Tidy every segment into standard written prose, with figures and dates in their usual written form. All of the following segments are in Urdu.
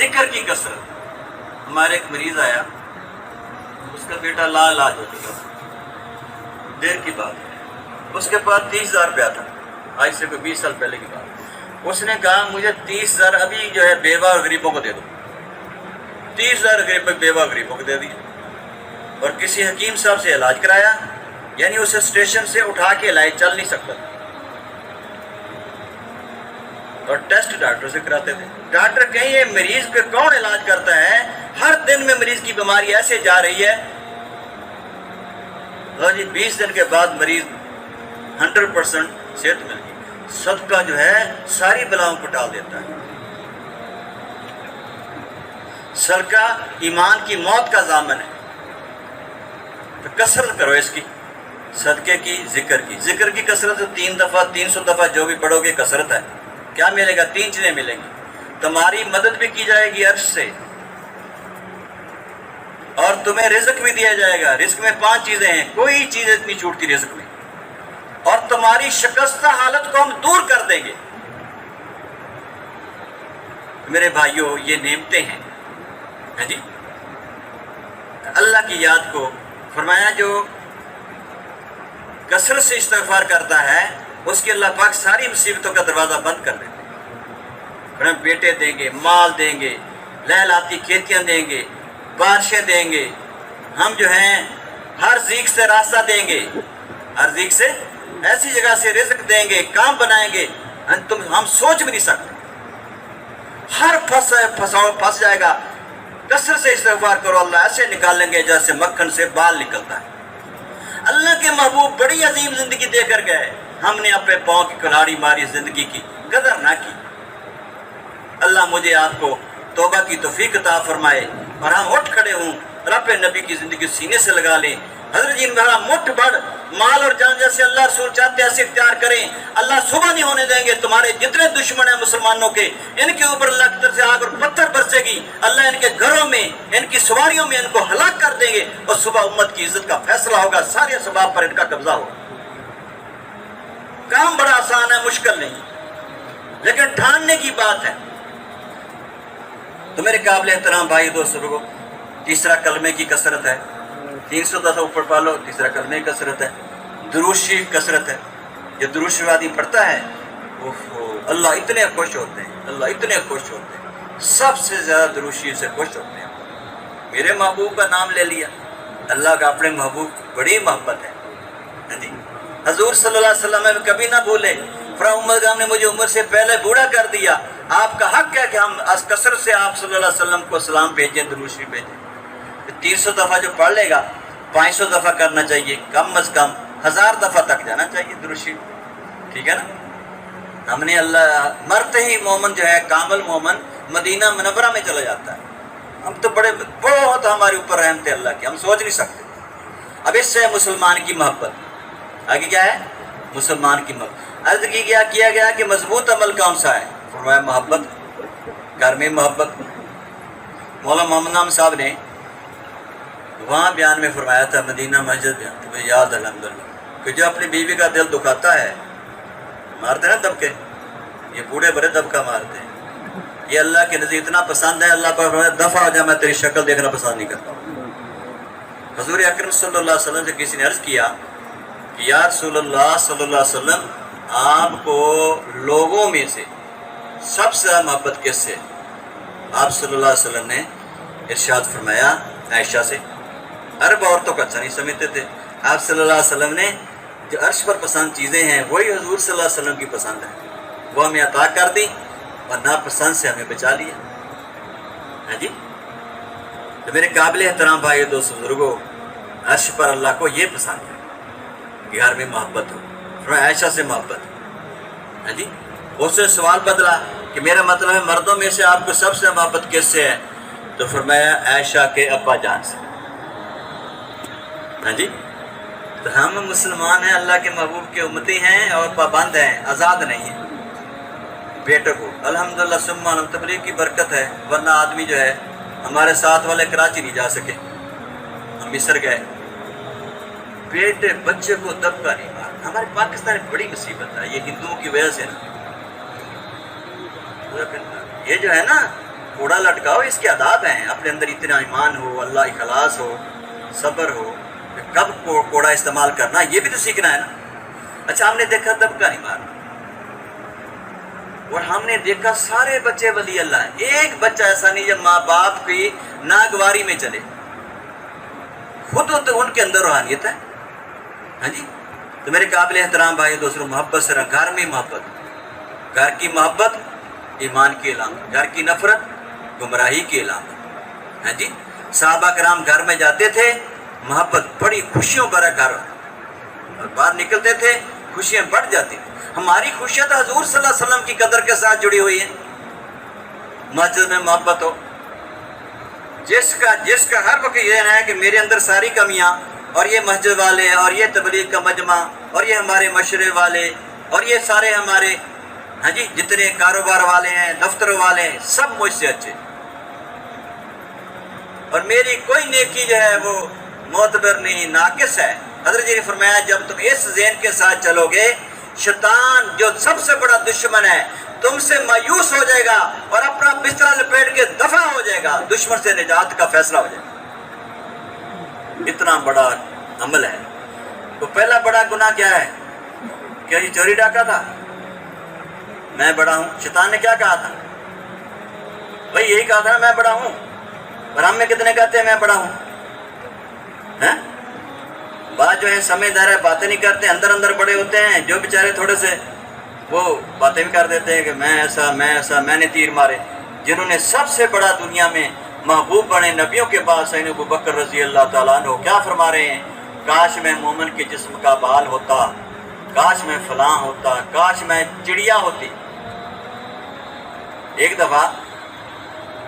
ذکر کی کثرت. ہمارے ایک مریض آیا، اس کا بیٹا لا علاج ہو چکا، دیر کی بات ہے. اس کے پاس 30,000 روپیہ تھا، آج سے کوئی 20 سال پہلے کی بات. اس نے کہا مجھے 30,000 ابھی جو ہے بیوہ اور غریبوں کو دے دو. 30,000 بیوہ غریبوں کو دے دی، اور کسی حکیم صاحب سے علاج کرایا. یعنی اسے اسٹیشن سے اٹھا کے لائے، چل نہیں سکتا، اور ٹیسٹ ڈاکٹر سے کراتے تھے. ڈاکٹر کہیں یہ مریض پہ کون علاج کرتا ہے؟ ہر دن میں مریض کی بیماری ایسے جا رہی ہے. اور جی 20 دن کے بعد مریض 100% صحت مل گئی. صدقہ جو ہے ساری بلاؤں کو ٹال دیتا ہے. صدقہ ایمان کی موت کا ضامن ہے. تو کثرت کرو اس کی، صدقے کی، ذکر کی. ذکر کی کثرت 3 دفعہ 300 دفعہ جو بھی پڑھو گے کثرت ہے. کیا ملے گا؟ 3 چیزیں ملیں گی. تمہاری مدد بھی کی جائے گی عرش سے، اور تمہیں رزق بھی دیا جائے گا. رزق میں 5 چیزیں ہیں، کوئی چیز اتنی چھوٹتی رزق میں. اور تمہاری شکستہ حالت کو ہم دور کر دیں گے. میرے بھائیوں، یہ نعمتیں ہیں جی اللہ کی یاد کو. فرمایا جو کثرت سے استغفار کرتا ہے اس کی اللہ پاک ساری مصیبتوں کا دروازہ بند کر دیتے. ہمیں بیٹے دیں گے، مال دیں گے، لہلاتی کھیتیاں دیں گے، بارشیں دیں گے. ہم جو ہیں ہر ذیق سے راستہ دیں گے، ہر ذیق سے ایسی جگہ سے رزق دیں گے، کام بنائیں گے ہم سوچ بھی نہیں سکتے. ہر پھنس جائے گا. کثرت سے استغفار کرو، اللہ ایسے نکالیں گے جیسے مکھن سے بال نکلتا ہے. اللہ کے محبوب بڑی عظیم زندگی دے کر گئے. ہم نے اپنے پاؤں کی کلاڑی ماری، زندگی کی قدر نہ کی. اللہ مجھے آپ کو توبہ کی توفیق عطا فرمائے، اور ہم اٹھ کھڑے ہوں اور اپنے نبی کی زندگی سینے سے لگا لیں. حضرت جی میرا مٹھ بڑھ مال اور جان جیسے اللہ رسول چاہتے ایسے اختیار کریں. اللہ صبح نہیں ہونے دیں گے. تمہارے جتنے دشمن ہیں مسلمانوں کے، ان کے اوپر اللہ کی طرف سے آگ اور پتھر برسے گی. اللہ ان کے گھروں میں، ان کی سواریوں میں ان کو ہلاک کر دیں گے، اور صبح امت کی عزت کا فیصلہ ہوگا. سارے اسباب پر ان کا قبضہ ہوگا. کام بڑا آسان ہے، مشکل نہیں، لیکن ٹھاننے کی بات ہے. تو میرے قابل احترام بھائی دوستوں، تیسرا کلمے کی کثرت ہے. 300 دفعہ اوپر پالو. تیسرا کلمے کی کثرت ہے. درود شریف کثرت ہے. یہ درود شریف آدمی پڑھتا ہے، اللہ اتنے خوش ہوتے ہیں، اللہ اتنے خوش ہوتے ہیں. سب سے زیادہ درود شریف سے خوش ہوتے ہیں. میرے محبوب کا نام لے لیا. اللہ کا اپنے محبوب بڑی محبت ہے جی. حضور صلی اللہ علیہ وسلم میں کبھی نہ بھولے. عمر گام نے مجھے عمر سے پہلے بوڑھا کر دیا. آپ کا حق ہے کہ ہم کثرت سے آپ صلی اللہ علیہ وسلم کو سلام بھیجیں، درود شریف بھیجیں. 300 دفعہ جو پڑھ لے گا 500 دفعہ کرنا چاہیے، کم از کم 1000 دفعہ تک جانا چاہیے درود شریف. ٹھیک ہے نا؟ ہم نے اللہ مرتے ہی مومن جو ہے کامل مومن مدینہ منورہ میں چلا جاتا ہے. ہم تو بہت ہمارے اوپر رحمت ہے اللہ کی، ہم سوچ نہیں سکتے. اب اس سے مسلمان کی محبت آگے کیا ہے؟ مسلمان کی محبت. عرض کیا گیا کہ مضبوط عمل کون سا ہے؟ فرمایا محبت. گھر میں محبت. مولانا محمد نام صاحب نے وہاں بیان میں فرمایا تھا، مدینہ مسجد بیان تمہیں یاد الحمدللہ، کہ جو اپنی بیوی کا دل دکھاتا ہے، مارتے ہیں نا دبکے، یہ بوڑھے بڑے دبکہ مارتے ہیں، یہ اللہ کے نزدیک اتنا پسند ہے. اللہ پر فرمایا دفع ہو جا، میں تیری شکل دیکھنا پسند نہیں کرتا. حضور اکرم صلی اللہ علیہ وسلم سے کسی نے عرض کیا کہ یا رسول اللہ صلی اللہ علیہ وسلم، آپ کو لوگوں میں سے سب سے زیادہ محبت کس سے؟ آپ صلی اللہ علیہ وسلم نے ارشاد فرمایا عائشہ سے. عرب عورتوں کو اچھا نہیں سمجھتے تھے. آپ صلی اللہ علیہ وسلم نے جو عرش پر پسند چیزیں ہیں وہی حضور صلی اللہ علیہ وسلم کی پسند ہے، وہ ہمیں عطا کر دی، اور ناپسند سے ہمیں بچا لیا. ہاں جی. تو میرے قابل احترام بھائی دوست بزرگوں، عرش پر اللہ کو یہ پسند ہے کہ گھر میں محبت ہو. عائشہ سے محبت. ہاں جی. اس سے سوال بدلا کہ میرا مطلب ہے مردوں میں سے آپ کو سب سے محبت کس سے ہے؟ تو فرمایا عائشہ کے ابا جان سے. ہاں جی. تو ہم مسلمان ہیں، اللہ کے محبوب کے امتی ہیں، اور پابند ہیں، آزاد نہیں ہیں. بیٹے کو الحمدللہ سما تبلیغ کی برکت ہے، ورنہ آدمی جو ہے ہمارے ساتھ والے کراچی نہیں جا سکے، ہم مصر گئے. بیٹے بچے کو دبکا نہیں مار. ہمارے پاکستان میں بڑی مصیبت ہے، یہ ہندوؤں کی وجہ سے نا. یہ جو ہے نا کوڑا لٹکاؤ، اس کے آداب ہیں، اپنے اندر اتنا ایمان ہو، اللہ اخلاص ہو، صبر ہو، کب کوڑا استعمال کرنا یہ بھی تو سیکھنا ہے نا۔ اچھا ہم نے دیکھا دبکا نہیں مارنا، اور ہم نے دیکھا سارے بچے ولی اللہ ہیں، ایک بچہ ایسا نہیں جب ماں باپ کی ناگواری میں چلے، خود تو ان کے اندر روحانیت ہے۔ ہاں جی، تو میرے قابل احترام بھائی دوستوں، محبت سے رہنا، گھر میں محبت، گھر کی محبت ایمان کی علامت، گھر کی نفرت گمراہی کی علامت۔ ہاں جی، صحابہ کرام گھر میں جاتے تھے، محبت بڑی خوشیوں بھرا گھر، اور باہر نکلتے تھے خوشیاں بڑھ جاتی تھیں۔ ہماری خوشیاں تو حضور صلی اللہ علیہ وسلم کی قدر کے ساتھ جڑی ہوئی ہیں۔ مسجد میں محبت ہو، جس کا ہر وقت یہ ہے کہ میرے اندر ساری کمیاں، اور یہ مسجد والے، اور یہ تبلیغ کا مجمع، اور یہ ہمارے مشورے والے، اور یہ سارے ہمارے ہاں جی جتنے کاروبار والے ہیں، دفتر والے ہیں، سب مجھ سے اچھے، اور میری کوئی نیکی جو ہے وہ معتبر نہیں، ناقص ہے۔ حضرت جی نے فرمایا جب تم اس ذہن کے ساتھ چلو گے، شیطان جو سب سے بڑا دشمن ہے تم سے مایوس ہو جائے گا اور اپنا بستر لپیٹ کے دفع ہو جائے گا، دشمن سے نجات کا فیصلہ ہو جائے گا۔ اتنا بڑا عمل ہے۔ تو پہلا بڑا گناہ کیا ہے؟ کیا یہ چوری ڈاکہ تھا؟ میں بڑا ہوں۔ شیطان نے کیا کہا تھا؟ بھائی یہی کہا تھا نا میں بڑا ہوں، اور ہم میں کتنے کہتے ہیں میں بڑا ہوں؟ بات جو ہے سمجھدار ہے، باتیں نہیں کرتے، اندر اندر بڑے ہوتے ہیں، جو بیچارے تھوڑے سے وہ باتیں بھی کر دیتے ہیں کہ میں ایسا میں نے تیر مارے۔ جنہوں نے سب سے بڑا دنیا میں محبوب بنے نبیوں کے بعد سیدنا ابو بکر رضی اللہ تعالیٰ عنہ کیا فرما رہے ہیں؟ کاش میں مومن کے جسم کا بال ہوتا، کاش میں فلاں ہوتا، کاش میں چڑیا ہوتی۔ ایک دفعہ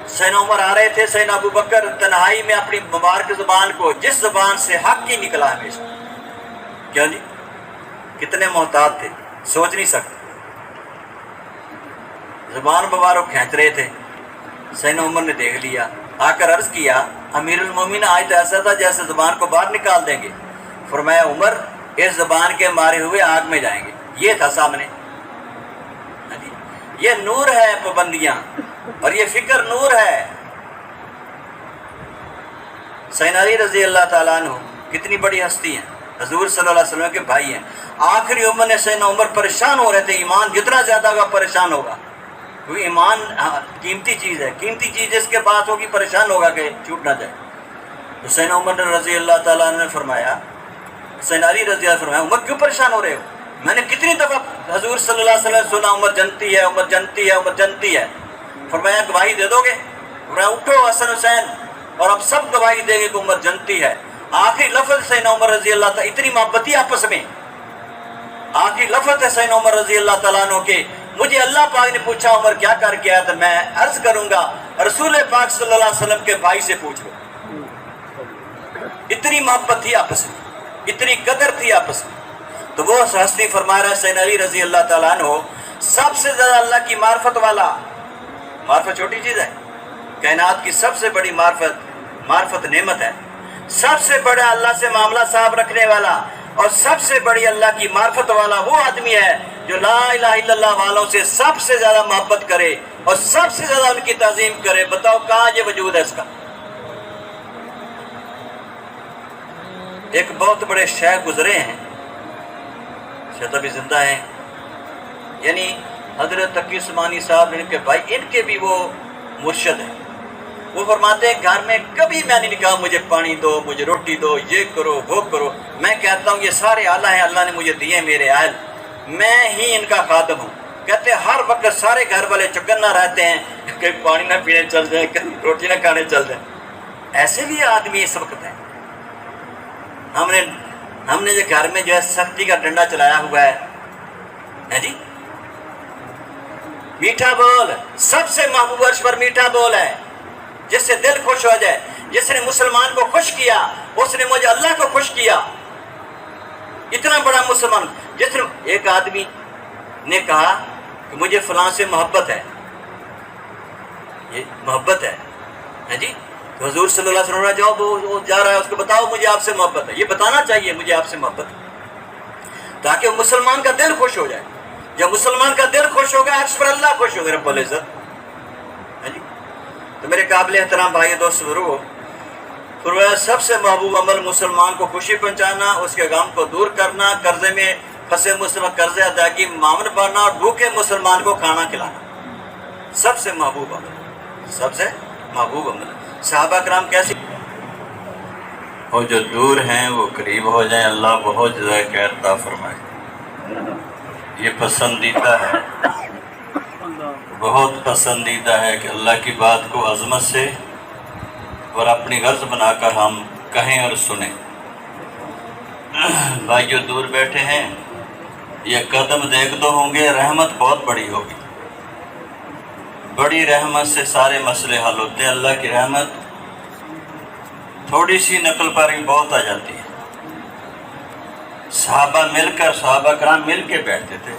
سیدنا عمر آ رہے تھے، سیدنا ابو بکر تنہائی میں اپنی مبارک زبان کو، جس زبان سے حق ہی نکلا ہمیشہ، کیوں جی کتنے محتاط تھے، سوچ نہیں سکتے، زبان مبارک کھینچ رہے تھے۔ سیدنا عمر نے دیکھ لیا، آ کر عرض کیا امیر المومنین آج تو ایسا تھا جیسے زبان کو باہر نکال دیں گے۔ فرمایا عمر اس زبان کے مارے ہوئے آگ میں جائیں گے۔ یہ تھا سامنے، یہ نور ہے پابندیاں، اور یہ فکر نور ہے۔ سیدنا علی رضی اللہ تعالیٰ عنہ کتنی بڑی ہستی ہیں، حضور صلی اللہ علیہ وسلم کے بھائی ہیں۔ آخری عمر نے سیدنا عمر پریشان ہو رہے تھے، ایمان جتنا زیادہ ہوگا پریشان ہوگا، کیونکہ ایمان قیمتی چیز ہے، قیمتی چیز جس کے پاس ہوگی پریشان ہوگا کہ چھوٹ نہ جائے۔ تو سیدنا عمر رضی اللہ تعالیٰ عنہ نے فرمایا، سیدنا علی رضی اللہ فرمایا عمر کیوں پریشان ہو رہے ہو؟ میں نے کتنی دفعہ حضور صلی اللہ علیہ وسلم سنا عمر جنتی ہے، عمر جنتی ہے، عمر جنتی ہے۔ فرمایا گواہی دے دو گے؟ فرمایا اٹھو حسن حسین، اور اب سب گواہی دیں گے کہ عمر جنتی ہے۔ آخری لفظ سیدنا عمر رضی اللہ تعالیٰ، اتنی محبتی آپس میں، آخری لفظ ہے سیدنا عمر رضی اللہ تعالیٰ عنہ کے، مجھے اللہ پاک نے پوچھا عمر کیا کر کے آیا، تو میں عرض کروں گا رسول پاک صلی اللہ علیہ وسلم کے بھائی سے پوچھ لو۔ اتنی محبت تھی آپس میں، اتنی قدر تھی آپس میں۔ تو وہ ہستی فرما رہا ہے سیدنا علی رضی اللہ تعالیٰ عنہ سب سے زیادہ اللہ کی معرفت والا، معرفت چھوٹی چیز ہے، کائنات کی سب سے بڑی معرفت نعمت ہے، سب سے بڑا اللہ سے معاملہ صاحب رکھنے والا اور سب سے بڑی اللہ کی معرفت والا وہ آدمی ہے جو لا الہ الا اللہ والوں سے سب سے زیادہ محبت کرے اور سب سے زیادہ ان کی تعظیم کرے۔ بتاؤ کہاں یہ وجود ہے اس کا؟ ایک بہت بڑے شیخ گزرے ہیں، شاید ابھی زندہ ہیں، یعنی حضرت تقی عثمانی صاحب ان کے بھائی، ان کے بھی وہ مرشد ہیں۔ وہ فرماتے ہیں گھر میں کبھی میں نے کہا مجھے پانی دو، مجھے روٹی دو، یہ کرو وہ کرو، میں کہتا ہوں یہ سارے آلہ ہیں، اللہ نے مجھے دیے میرے اہل، میں ہی ان کا خادم ہوں۔ کہتے ہیں ہر وقت سارے گھر والے چکنا رہتے ہیں کہ پانی نہ پینے چل جائیں، روٹی نہ کھانے چل جائیں۔ ایسے بھی آدمی اس وقت ہے۔ ہم نے جو گھر میں جو ہے سختی کا ڈنڈا چلایا ہوا ہے جی، میٹھا بول، سب سے محبوب عرش پر میٹھا بول ہے، جس سے دل خوش ہو جائے، جس نے مسلمان کو خوش کیا اس نے مجھے اللہ کو خوش کیا۔ اتنا بڑا مسلمان، جس نے ایک آدمی نے کہا کہ مجھے فلاں سے محبت ہے، یہ محبت ہے جی، تو حضور صلی اللہ علیہ وسلم جاؤ، وہ جا رہا ہے، اس کو بتاؤ مجھے آپ سے محبت ہے، یہ بتانا چاہیے مجھے آپ سے محبت ہے، تاکہ مسلمان کا دل خوش ہو جائے۔ جب مسلمان کا دل خوش ہوگا عرش پر اللہ خوش ہوگا رب العزت، تو میرے قابل احترام بھائی دوست بزرگو، فرمایا سب سے محبوب عمل مسلمان کو خوشی پہنچانا، اس کے غم کو دور کرنا، قرضے میں پھنسے مسلمان قرضے ادائیگی معاون بننا، اور بھوکے مسلمان کو کھانا کھلانا، سب سے محبوب عمل، سب سے محبوب عمل۔ صحابہ کرام کیسے، اور جو دور ہیں وہ قریب ہو جائیں، اللہ بہت جزائے خیر عطا فرمائے۔ یہ پسندیدہ ہے، بہت پسندیدہ ہے کہ اللہ کی بات کو عظمت سے اور اپنی غرض بنا کر ہم کہیں اور سنیں۔ بھائی جو دور بیٹھے ہیں، یہ قدم دیکھ دو ہوں گے، رحمت بہت بڑی ہوگی، بڑی رحمت سے سارے مسئلے حل ہوتے ہیں۔ اللہ کی رحمت تھوڑی سی نقل پر ہی بہت آ جاتی ہے۔ صحابہ مل کر، صحابہ کرام مل کے بیٹھتے تھے۔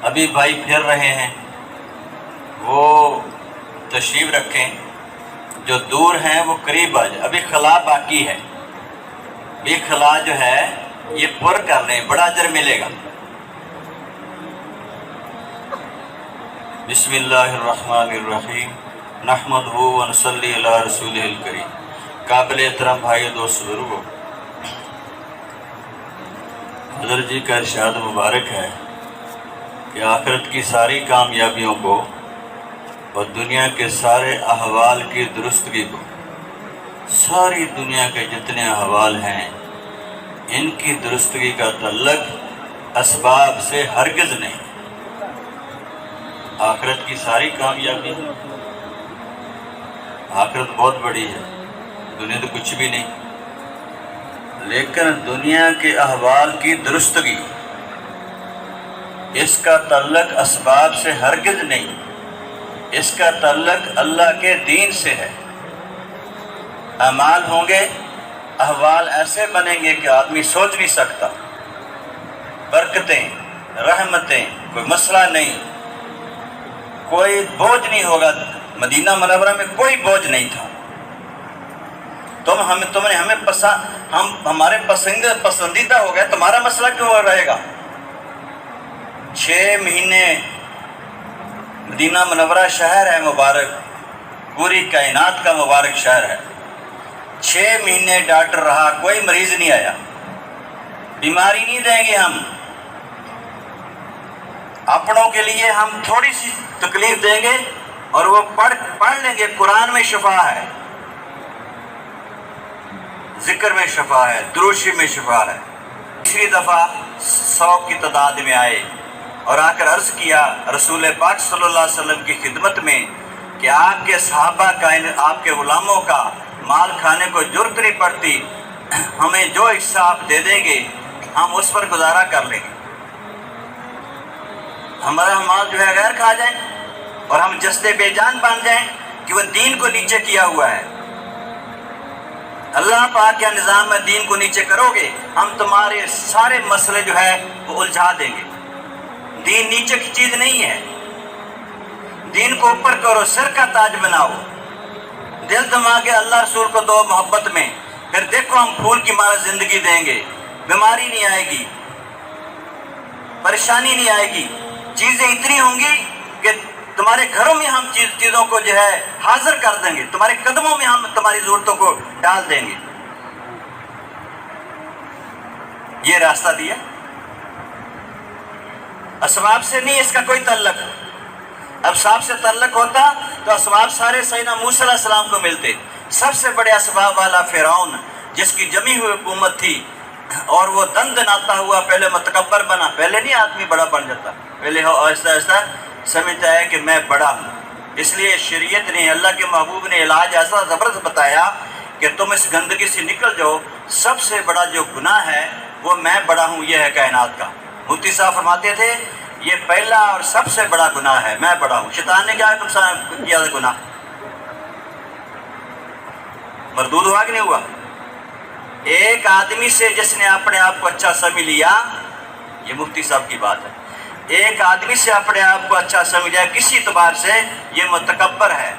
ابھی بھائی پھر رہے ہیں، وہ تشریف رکھیں، جو دور ہیں وہ قریب آ جائے۔ ابھی خلا باقی ہے، یہ خلا جو ہے یہ پر کر لیں، بڑا اجر ملے گا۔ بسم اللہ الرحمن الرحیم، نحمدہ و نصلی علی رسولہ الکریم۔ قابل احترام بھائی دوست بزرگو، حضرت جی کا ارشاد مبارک ہے کہ آخرت کی ساری کامیابیوں کو اور دنیا کے سارے احوال کی درستگی کو، ساری دنیا کے جتنے احوال ہیں ان کی درستگی کا تعلق اسباب سے ہرگز نہیں۔ آخرت کی ساری کامیابی، آخرت بہت بڑی ہے، دنیا تو کچھ بھی نہیں، لیکن دنیا کے احوال کی درستگی اس کا تعلق اسباب سے ہرگز نہیں، اس کا تعلق اللہ کے دین سے ہے۔ اعمال ہوں گے، احوال ایسے بنیں گے کہ آدمی سوچ نہیں سکتا، برکتیں، رحمتیں، کوئی مسئلہ نہیں، کوئی بوجھ نہیں ہوگا۔ مدینہ منورہ میں کوئی بوجھ نہیں تھا۔ تم نے ہمیں ہم ہمارے پسندیدہ ہو گئے، تمہارا مسئلہ کیوں رہے گا؟ 6 مہینے مدینہ منورہ شہر ہے مبارک، پوری کائنات کا مبارک شہر ہے۔ 6 مہینے ڈاکٹر رہا، کوئی مریض نہیں آیا۔ بیماری نہیں دیں گے ہم، اپنوں کے لیے ہم تھوڑی سی تکلیف دیں گے اور وہ پڑھ لیں گے۔ قرآن میں شفا ہے، ذکر میں شفا ہے، درود شریف میں شفا ہے۔ تیسری دفعہ 100 کی تعداد میں آئے اور آ کر عرض کیا رسول پاک صلی اللہ علیہ وسلم کی خدمت میں کہ آپ کے صحابہ کا، آپ کے غلاموں کا مال کھانے کو جرت نہیں پڑتی، ہمیں جو حصہ آپ دے دیں گے ہم اس پر گزارا کر لیں گے۔ ہمارا مال جو ہے غیر کھا جائیں اور ہم جسد بے جان بن جائیں کہ وہ دین کو نیچے کیا ہوا ہے۔ اللہ پاک کے نظام میں دین کو نیچے کرو گے، ہم تمہارے سارے مسئلے جو ہے وہ الجھا دیں گے۔ دین نیچے کی چیز نہیں ہے، دین کو اوپر کرو، سر کا تاج بناؤ، دل دماغے اللہ رسول کو دو محبت میں، پھر دیکھو ہم پھول کی مارا زندگی دیں گے، بیماری نہیں آئے گی، پریشانی نہیں آئے گی، چیزیں اتنی ہوں گی کہ تمہارے گھروں میں ہم چیزوں کو جو ہے حاضر کر دیں گے، تمہارے قدموں میں ہم تمہاری ضرورتوں کو ڈال دیں گے۔ یہ راستہ دیا، اسباب سے نہیں اس کا کوئی تعلق۔ اسباب سے تعلق ہوتا تو اسباب سارے سیدنا موسیٰ علیہ السلام کو ملتے۔ سب سے بڑے اسباب والا فرعون، جس کی جمی ہوئی حکومت تھی اور وہ دن دناتا ہوا پہلے متکبر بنا، پہلے نہیں آدمی بڑا بن جاتا، پہلے آہستہ آہستہ سمجھتا ہے کہ میں بڑا ہوں۔ اس لیے شریعت نے، اللہ کے محبوب نے علاج ایسا زبردست بتایا کہ تم اس گندگی سے نکل جاؤ۔ سب سے بڑا جو گناہ ہے وہ میں بڑا ہوں، یہ ہے کائنات کا۔ مفتی صاحب فرماتے تھے یہ پہلا اور سب سے بڑا گناہ ہے، میں بڑا ہوں۔ شیطان نے کیا کیا گناہ؟ مردود ہوا کہ نہیں ہوا؟ ایک آدمی سے جس نے اپنے آپ کو اچھا سمجھ لیا، یہ مفتی صاحب کی بات ہے، ایک آدمی سے اپنے آپ کو اچھا سمجھا کسی اعتبار سے، یہ متکبر ہے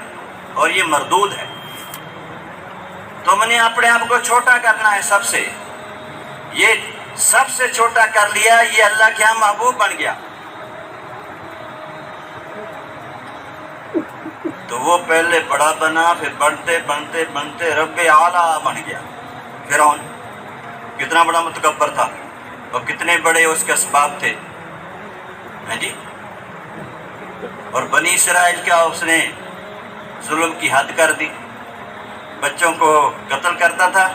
اور یہ مردود ہے۔ تم نے اپنے آپ کو چھوٹا کرنا ہے سب سے، یہ سب سے چھوٹا کر لیا، یہ اللہ کے ہاں محبوب بن گیا۔ تو وہ پہلے بڑا بنا، پھر بنتے بنتے بنتے رب اعلیٰ بن گیا۔ فرعون کتنا بڑا متکبر تھا اور کتنے بڑے اس کے اسباب تھے، ہیں جی۔ اور بنی اسرائیل کیا اس نے ظلم کی حد کر دی، بچوں کو قتل کرتا تھا،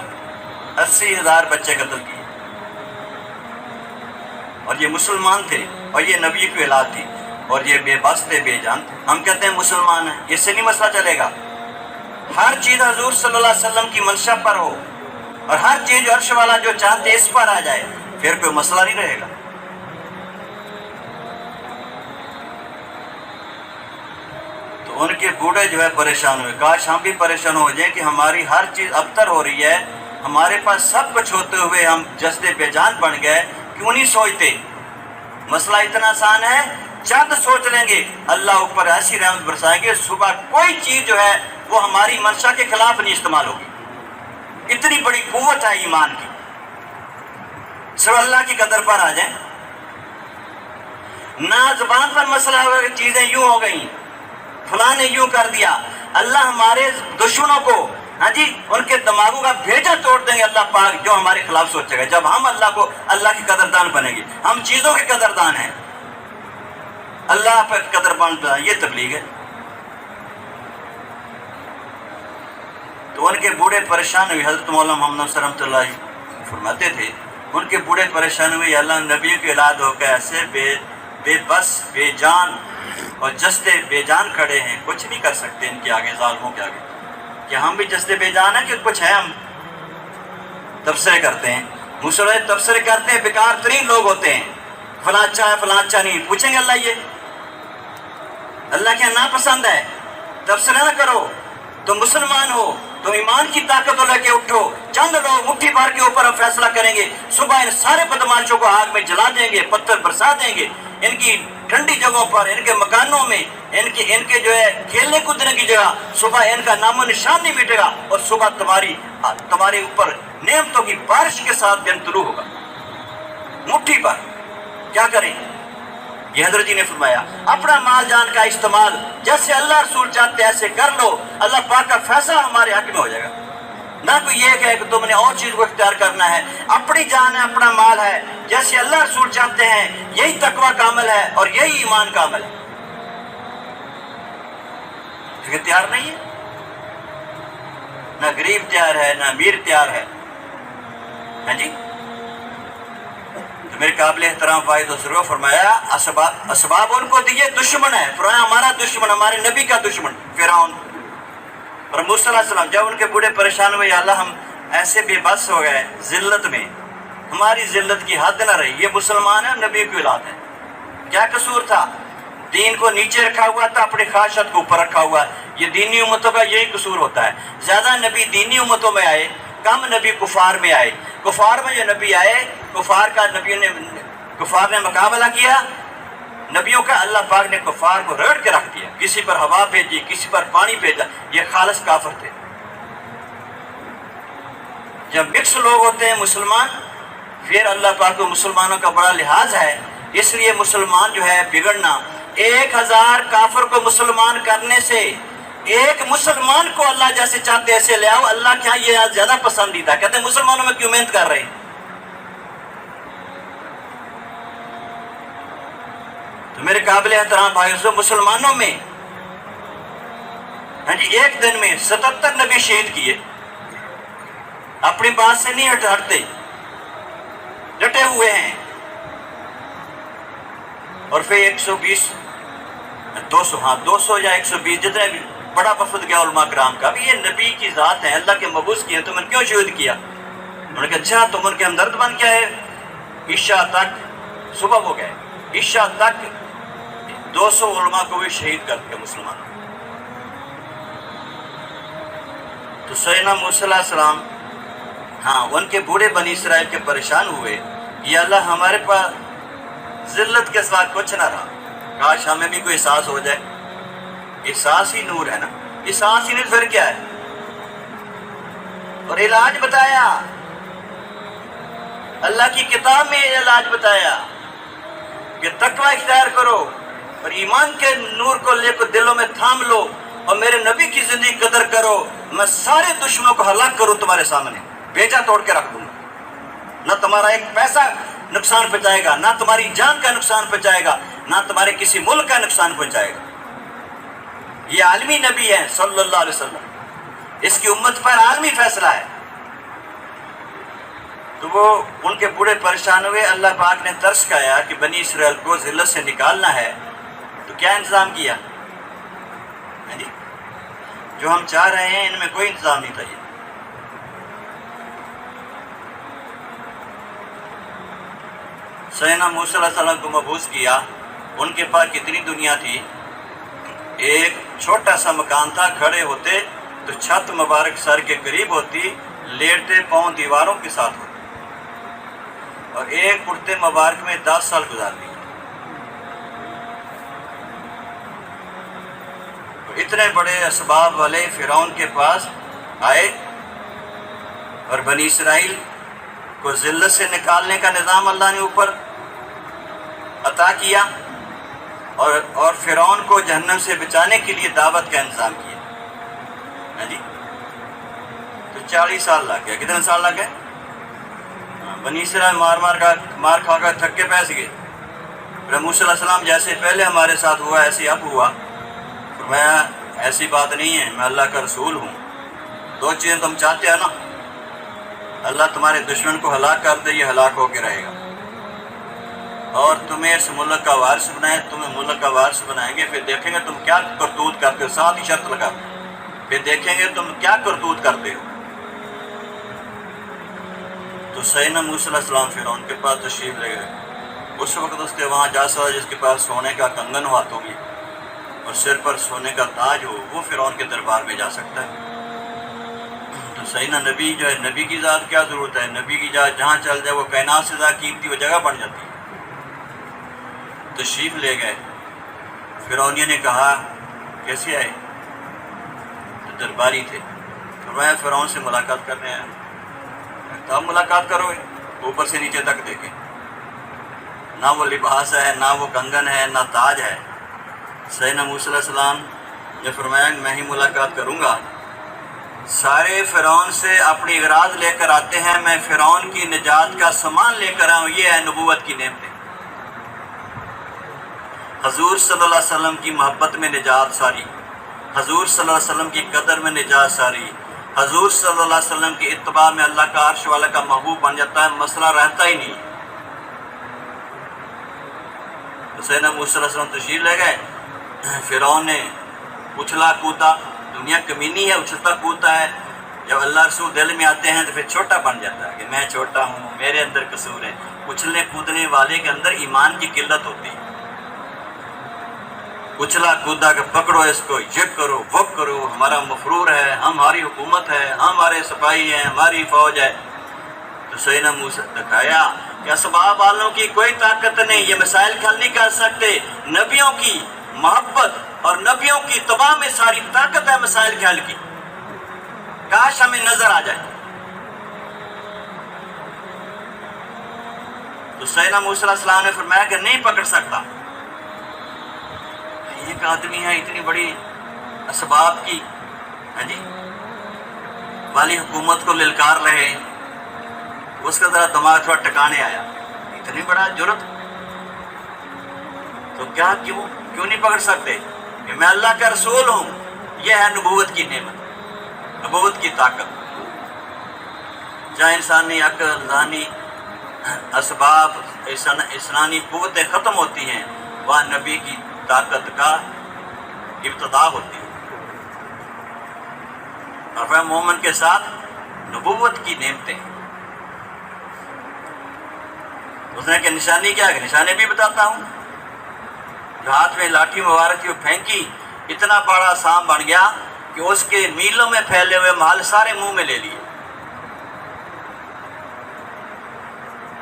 80,000 بچے قتل کیے، اور یہ مسلمان تھے اور یہ نبی کی اولاد تھی اور یہ بے بس تھے، بے جان تھے۔ ہم کہتے ہیں مسلمان ہیں، اس سے نہیں مسئلہ چلے گا۔ ہر چیز حضور صلی اللہ علیہ وسلم کی منشا پر ہو اور ہر چیز جو عرش والا جو چاہتے اس پر آ جائے، پھر کوئی مسئلہ نہیں رہے گا۔ تو ان کے بوڑھے جو ہے پریشان ہوئے، کاش ہم بھی پریشان ہو جائیں کہ ہماری ہر چیز ابتر ہو رہی ہے، ہمارے پاس سب کچھ ہوتے ہوئے ہم جسد بے جان بن گئے، کیوں نہیں سوچتے؟ مسئلہ اتنا آسان ہے، چند سوچ لیں گے، اللہ اوپر ایسی رحمت برسائیں گے، صبح کوئی چیز جو ہے وہ ہماری منشا کے خلاف نہیں استعمال ہوگی۔ اتنی بڑی قوت ہے ایمان کی، صرف اللہ کی قدر پر آ جائیں۔ نہ زبان پر مسئلہ ہوگا کہ چیزیں یوں ہو گئیں، فلاں نے یوں کر دیا، اللہ ہمارے دشمنوں کو، ہاں جی، ان کے دماغوں کا بھیجا توڑ دیں گے اللہ پاک، جو ہمارے خلاف سوچے گا۔ جب ہم اللہ کی قدردان بنیں گے، ہم چیزوں کے قدردان ہیں، اللہ پر قدردان بنا، یہ تبلیغ ہے۔ تو ان کے بوڑھے پریشان ہوئے، حضرت مولانا محمد صلی رحمۃ اللہ فرماتے تھے، ان کے بوڑھے پریشان ہوئے، اللہ نبی کی اولاد ہو کے ایسے بے بس، بے جان اور جستے بے جان کھڑے ہیں، کچھ نہیں کر سکتے ان کے آگے، ظالموں کے آگے۔ کہ ہم بھی جستے بے جان ہیں کہ کچھ ہے؟ ہم تبصرے کرتے ہیں، مسلمان تبصرے کرتے ہیں، بیکار ترین لوگ ہوتے ہیں، فلاں اچھا ہے فلاں اچھا نہیں، پوچھیں گے اللہ یہ؟ اللہ کے ناپسند ہے، تبصرہ نہ کرو۔ تم مسلمان ہو، تم ایمان کی طاقت لے کے اٹھو، چند لوگ مٹھی بھر کے اوپر ہم فیصلہ کریں گے، صبح ان سارے بدماشوں کو آگ میں جلا دیں گے، پتھر برسا دیں گے، ان کی ٹھنڈی جگہوں پر، ان کے مکانوں میں، ان کے جو ہے کھیلنے کودنے کی جگہ، صبح ان کا نام و نشان نہیں مٹے گا، اور صبح تمہارے اوپر نعمتوں کی بارش کے ساتھ دن طلوع ہوگا مٹھی پر۔ کیا کریں؟ یہ حضرت جی نے فرمایا، اپنا مال جان کا استعمال جیسے اللہ رسول چاہتے ایسے کر لو، اللہ پاک کا فیصلہ ہمارے حق میں ہو جائے گا۔ نہ کوئی یہ کہے کہ تم نے اور چیز کو اختیار کرنا ہے، اپنی جان ہے، اپنا مال ہے، جیسے اللہ رسول چاہتے ہیں، یہی تقوی کامل ہے اور یہی ایمان کامل ہے۔ لیکن تیار نہیں ہے، نہ غریب تیار ہے، نہ امیر تیار ہے، ہاں جی۔ میرے قابل احترام فائد و ضرور فرمایا، اسباب ان کو دیے، دشمن ہے، فرمایا ہمارا دشمن، ہمارے نبی کا دشمن فرعون۔ اور موسیٰ علیہ السلام جب ان کے بوڑھے پریشان ہوئے، یا اللہ ہم ایسے بے بس ہو گئے ذلت میں، ہماری ذلت کی حد نہ رہی، یہ مسلمان ہے اور نبی کی اولاد ہے، کیا قصور تھا؟ دین کو نیچے رکھا ہوا تھا، اپنی خواہشات کو اوپر رکھا ہوا ہے۔ یہ دینی امتوں کا یہی قصور ہوتا ہے، زیادہ نبی دینی امتوں میں آئے، کم نبی کفار میں آئے۔ کفار میں جو نبی آئے، کفار نے مقابلہ کیا نبیوں کا، اللہ پاک نے کفار کو رگڑ کے رکھ دیا، کسی پر ہوا بھیجی، کسی پر پانی بھیجا، یہ خالص کافر تھے۔ جب مکس لوگ ہوتے ہیں مسلمان، پھر اللہ پاک کو مسلمانوں کا بڑا لحاظ ہے، اس لیے مسلمان جو ہے بگڑنا، 1000 کافر کو مسلمان کرنے سے ایک مسلمان کو اللہ جیسے چاہتے ایسے لے آؤ، اللہ کیا یہ زیادہ پسندیدہ، کہتے ہیں مسلمانوں میں کیوں محنت کر رہے ہیں؟ تو میرے قابل احترام بھائیو، مسلمانوں میں ہاں جی ایک دن میں 77 نبی شہید کیے، اپنی بات سے نہیں ہٹتے، ڈٹے ہوئے ہیں، اور پھر 120 200 یا 120 جتنے بھی بڑا وفد گیا علماء کرام کا، بھی یہ نبی کی ذات ہے، اللہ کے مبعوث کی ہے، تم نے کیوں شہید کیا؟ انہوں نے کہا اچھا تم ان کے ہمدرد بن کیا ہے؟ عشاء تک، صبح ہو گئے، عشاء تک 200 علماء کو بھی شہید کر دیا مسلمانوں۔ تو سیدنا موسیٰ علیہ السلام، ہاں ان کے بوڑھے بنی اسرائیل کے پریشان ہوئے، یا اللہ ہمارے پاس ذلت کے ساتھ کچھ نہ رہا، کاش ہمیں بھی کوئی احساس ہو جائے۔ احساس ہی نور ہے نا، احساس ہی نہیں پھر کیا ہے؟ اور علاج بتایا، اللہ کی کتاب میں علاج بتایا کہ تقوی اختیار کرو اور ایمان کے نور کو لے کر دلوں میں تھام لو، اور میرے نبی کی زندگی قدر کرو، میں سارے دشمنوں کو ہلاک کروں تمہارے سامنے، بیجا توڑ کے رکھ دوں گا، نہ تمہارا ایک پیسہ نقصان پہنچائے گا، نہ تمہاری جان کا نقصان پہنچائے گا، نہ تمہارے کسی ملک کا نقصان پہنچائے گا۔ یہ عالمی نبی ہے صلی اللہ علیہ وسلم، اس کی امت پر عالمی فیصلہ ہے۔ تو وہ ان کے بوڑھے پریشان ہوئے، اللہ پاک نے ترس کھایا کہ بنی اسرائیل کو ذلت سے نکالنا ہے، تو کیا انتظام کیا؟ جو ہم چاہ رہے ہیں ان میں کوئی انتظام نہیں تھا۔ یہ سیدنا موسیٰ علیہ السلام کو مبعوث کیا، ان کے پاس کتنی دنیا تھی، ایک چھوٹا سا مکان تھا، کھڑے ہوتے تو چھت مبارک سر کے قریب ہوتی، لیٹتے پاؤں دیواروں کے ساتھ ہوتے، اور ایک کرتے مبارک میں 10 سال گزار دیے۔ اتنے بڑے اسباب والے فرعون کے پاس آئے اور بنی اسرائیل کو ذلت سے نکالنے کا نظام اللہ نے اوپر عطا کیا، اور فرعون کو جہنم سے بچانے کے لیے دعوت کا انتظام کیا۔ جی تو 40 سال لگ گئے۔ کتنے سال لگ گئے؟ بنی اسرائیل مار کھا کر تھک کے پیس گئے۔ پھر موسیٰ علیہ السلام جیسے پہلے ہمارے ساتھ ہوا ایسے اب ہوا، فرمایا ایسی بات نہیں ہے، میں اللہ کا رسول ہوں، 2 چیزیں تم چاہتے ہو نا، اللہ تمہارے دشمن کو ہلاک کر دے، یہ ہلاک ہو کے رہے گا، اور تمہیں اس ملک کا وارث بنائے، تمہیں ملک کا وارث بنائیں گے، پھر دیکھیں گے تم کیا کرتوت کرتے ہو، ساتھ ہی شرط لگا، پھر دیکھیں گے تم کیا کرتوت کرتے ہو۔ تو سیدنا موسیٰ علیہ السلام فرعون کے پاس تشریف لے گئے۔ اس وقت اس کے وہاں جا سکتا جس کے پاس سونے کا کنگن ہو ہاتھوں میں اور سر پر سونے کا تاج ہو، وہ فرعون کے دربار میں جا سکتا ہے۔ تو سیدنا نبی جو ہے، نبی کی ذات کیا ضرورت ہے، نبی کی ذات جہاں چل جائے وہ کائنات سے زیادہ قیمتی وہ جگہ بن جاتی ہے۔ تشریف لے گئے۔ فرعونیہ نے کہا کیسے آئے؟ تو درباری تھے، فرمایا فرعون سے ملاقات کرنے آئے۔ تو آپ ملاقات کرو گے؟ اوپر سے نیچے تک دیکھیں، نہ وہ لباس ہے، نہ وہ کنگن ہے، نہ تاج ہے۔ سیدنا موسیٰ علیہ السلام نے فرمایا میں ہی ملاقات کروں گا۔ سارے فرعون سے اپنی اغراض لے کر آتے ہیں، میں فرعون کی نجات کا سامان لے کر آؤں، یہ ہے نبوت کی نعمتیں۔ حضور صلی اللہ علیہ وسلم کی محبت میں نجات ساری، حضور صلی اللہ علیہ وسلم کی قدر میں نجات ساری، حضور صلی اللہ علیہ وسلم کی اتباع میں اللہ کا عرش والا کا محبوب بن جاتا ہے، مسئلہ رہتا ہی نہیں۔ تو سیدنا موسیٰ علیہ السلام تشریف لے گئے۔ فرعون نے اچھلا کودا، دنیا کمینی ہے، اچھلتا کودتا ہے، جب اللہ رسول دل میں آتے ہیں تو پھر چھوٹا بن جاتا ہے کہ میں چھوٹا ہوں، میرے اندر قصور ہے۔ اچھلنے کودنے والے کے اندر ایمان کی قلت ہوتی ہے۔ اچھلا کودا کہ پکڑو اس کو، یہ کرو وہ کرو، ہمارا مفرور ہے، ہماری حکومت ہے، ہمارے سپاہی ہیں، ہماری فوج ہے۔ تو سیدنا موسیٰ دکھایا کہ اسباب والوں کی کوئی طاقت نہیں، یہ مسائل حل نہیں کر سکتے، نبیوں کی محبت اور نبیوں کی اتباع میں ساری طاقت ہے مسائل کے حل کی، کاش ہمیں نظر آ جائے۔ تو سیدنا موسیٰ علیہ السلام نے فرمایا کہ نہیں پکڑ سکتا، ایک آدمی ہے اتنی بڑی اسباب کی والی حکومت کو للکار رہے، اس کا ذرا دماغ تھوڑا ٹکانے آیا، اتنی بڑا جرت، تو کیا کیوں نہیں پکڑ سکتے کہ میں اللہ کا رسول ہوں؟ یہ ہے نبوت کی نعمت، نبوت کی طاقت۔ جہاں انسانی عقل، ذہنی اسباب، انسانی قوتیں ختم ہوتی ہیں، وہاں نبی کی طاقت کا ابتدا ہوتی ہے۔ اور پھر مومن کے ساتھ نبوت کی نعمتیں۔ اس نے کہ نشانی کیا ہے؟ نشانی بھی بتاتا ہوں۔ جو ہاتھ میں لاٹھی مبارک کی پھینکی، اتنا بڑا سام بن گیا کہ اس کے میلوں میں پھیلے ہوئے مال سارے منہ میں لے لیے۔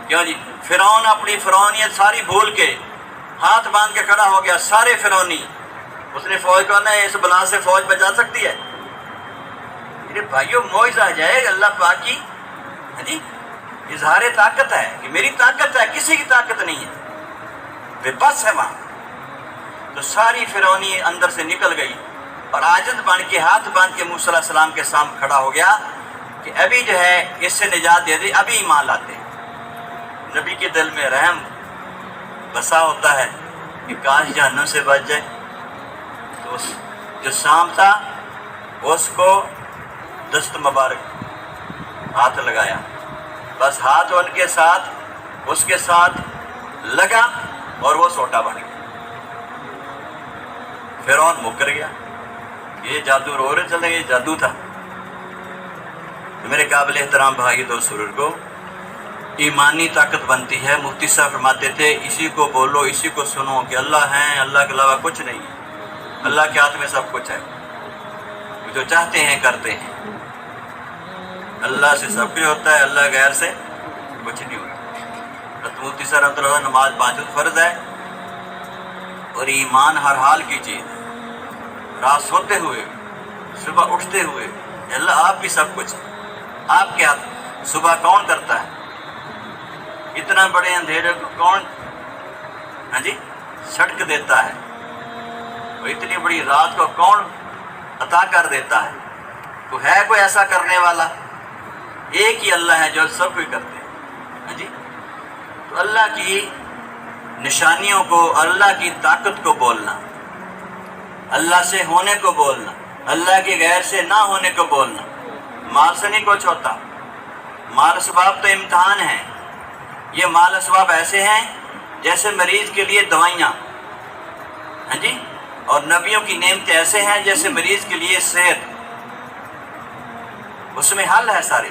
کیوں جی؟ فرعون اپنی فرعونیت ساری بھول کے ہاتھ باندھ کے کھڑا ہو گیا، سارے فرعونی۔ اس نے فوج کو نہ اس بلا سے فوج بچا سکتی ہے؟ میرے بھائیوں معجزہ جائے اللہ پاک کی اظہار طاقت ہے کہ میری طاقت ہے، کسی کی طاقت نہیں ہے، بے بس ہے وہاں۔ تو ساری فرعونی اندر سے نکل گئی، اور عاجز بن کے ہاتھ باندھ کے موسیٰ علیہ السلام کے سامنے کھڑا ہو گیا کہ ابھی جو ہے اس سے نجات دے دے، ابھی ایمان لاتے ہیں۔ نبی کے دل میں رحم بسا ہوتا ہے کہ کاش جہنم سے بچ جائے، تو جو شام تھا اس کو دست مبارک ہاتھ لگایا، بس ہاتھ ان کے ساتھ اس کے ساتھ لگا اور وہ سوٹا بن گیا۔ فرعون مکر گیا، یہ جادو رو رہے چلے، یہ جادو تھا۔ میرے قابل احترام بھائی دوست بزرگوں، ایمانی طاقت بنتی ہے۔ مفتی صاحب فرماتے تھے اسی کو بولو، اسی کو سنو کہ اللہ ہیں، اللہ کے علاوہ کچھ نہیں ہے، اللہ کے ہاتھ میں سب کچھ ہے، جو چاہتے ہیں کرتے ہیں، اللہ سے سب کچھ ہوتا ہے، اللہ غیر سے کچھ نہیں ہوتا۔ مفتی صاحب رحمۃ اللہ علیہ، نماز 5 وقت فرض ہے اور ایمان ہر حال کی چیز ہے۔ رات سوتے ہوئے، صبح اٹھتے ہوئے، اللہ آپ بھی سب کچھ ہے، آپ کے ہاتھ۔ صبح کون کرتا ہے؟ اتنا بڑے اندھیرے کو کون چھٹک دیتا ہے؟ اور اتنی بڑی رات کو کون عطا کر دیتا ہے؟ تو ہے کوئی ایسا کرنے والا؟ ایک ہی اللہ ہے جو سب کچھ کرتے ہیں۔ تو اللہ کی نشانیوں کو، اللہ کی طاقت کو بولنا، اللہ سے ہونے کو بولنا، اللہ کے غیر سے نہ ہونے کو بولنا۔ مال سے نہیں کچھ ہوتا، مال اسباب تو امتحان ہیں۔ یہ مال اسباب ایسے ہیں جیسے مریض کے لیے دوائیاں، اور نبیوں کی نعمتیں ایسے ہیں جیسے مریض کے لیے صحت۔ اس میں حل ہے، سارے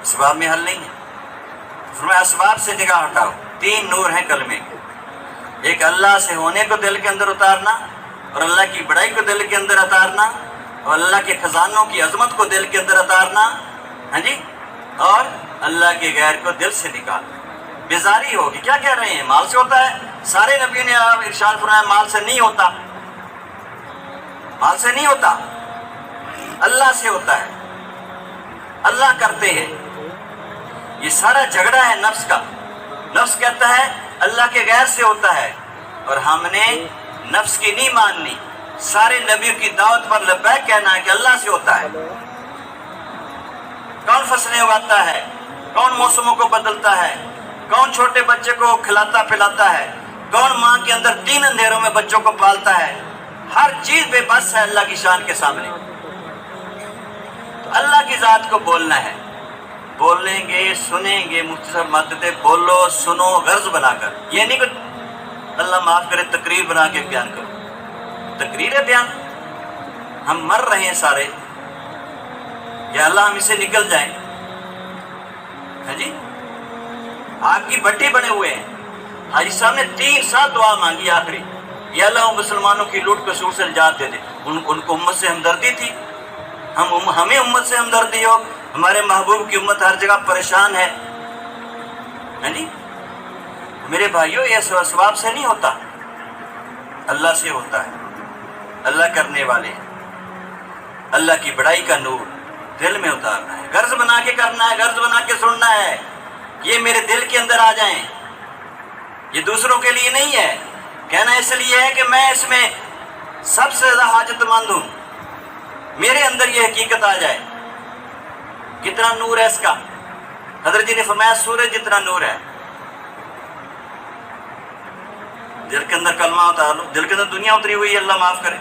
اسباب میں حل نہیں ہے۔ فرمایا اسباب سے نگاہ ہٹاؤ۔ 3 نور ہیں کلمے کے، ایک اللہ سے ہونے کو دل کے اندر اتارنا، اور اللہ کی بڑائی کو دل کے اندر اتارنا، اور اللہ کے خزانوں کی عظمت کو دل کے اندر اتارنا، اور اللہ کے غیر کو دل سے نکالنا۔ بیزاری ہوگی، کیا کہہ رہے ہیں؟ مال سے ہوتا ہے؟ سارے نبیوں نے ارشاد فرمایا مال سے نہیں ہوتا، مال سے نہیں ہوتا، اللہ سے ہوتا ہے، اللہ کرتے ہیں۔ یہ سارا جھگڑا ہے نفس کا۔ نفس کہتا ہے اللہ کے غیر سے ہوتا ہے، اور ہم نے نفس کی نہیں ماننی، سارے نبیوں کی دعوت پر لبیک کہنا ہے کہ اللہ سے ہوتا ہے۔ کون فصلیں اگاتا ہے؟ کون موسموں کو بدلتا ہے؟ کون چھوٹے بچے کو کھلاتا پلاتا ہے؟ کون ماں کے اندر 3 اندھیروں میں بچوں کو پالتا ہے؟ ہر چیز بے بس ہے اللہ کی شان کے سامنے۔ تو اللہ کی ذات کو بولنا ہے، بولیں گے، سنیں گے۔ مختصر مدتے بولو، سنو، غرض بنا کر، یہ نہیں کہ اللہ معاف کرے تقریر بنا کے بیان کرو۔ تقریر ہے بیان، ہم مر رہے ہیں سارے، یا اللہ ہم اسے نکل جائیں۔ آگ کی بھٹی بنے ہوئے ہیں۔ حاجی صاحب نے 3 سال دعا مانگی آخری، یا اللہ مسلمانوں کی لوٹ کسوٹ سے نجات دے دے۔ ان کو امت سے ہمدردی تھی، ہمیں امت سے ہمدردی ہو۔ ہمارے محبوب کی امت ہر جگہ پریشان ہے۔ میرے بھائیوں، یہ اسباب سے نہیں ہوتا، اللہ سے ہوتا ہے۔ اللہ کرنے والے ہیں، اللہ کی بڑائی کا نور دل میں اتارنا ہے، غرض بنا کے کرنا ہے، غرض بنا کے سننا ہے، یہ میرے دل کے اندر آ جائیں۔ یہ دوسروں کے لیے نہیں ہے، کہنا اس لیے ہے کہ میں اس میں سب سے زیادہ حاجت مند ہوں، میرے اندر یہ حقیقت آ جائے۔ کتنا نور ہے اس کا؟ حضرت جی نے فرمایا سورج جتنا نور ہے۔ دل کے اندر کلمہ اتار لو، دل کے اندر دنیا اتری ہوئی ہے، اللہ معاف کرے۔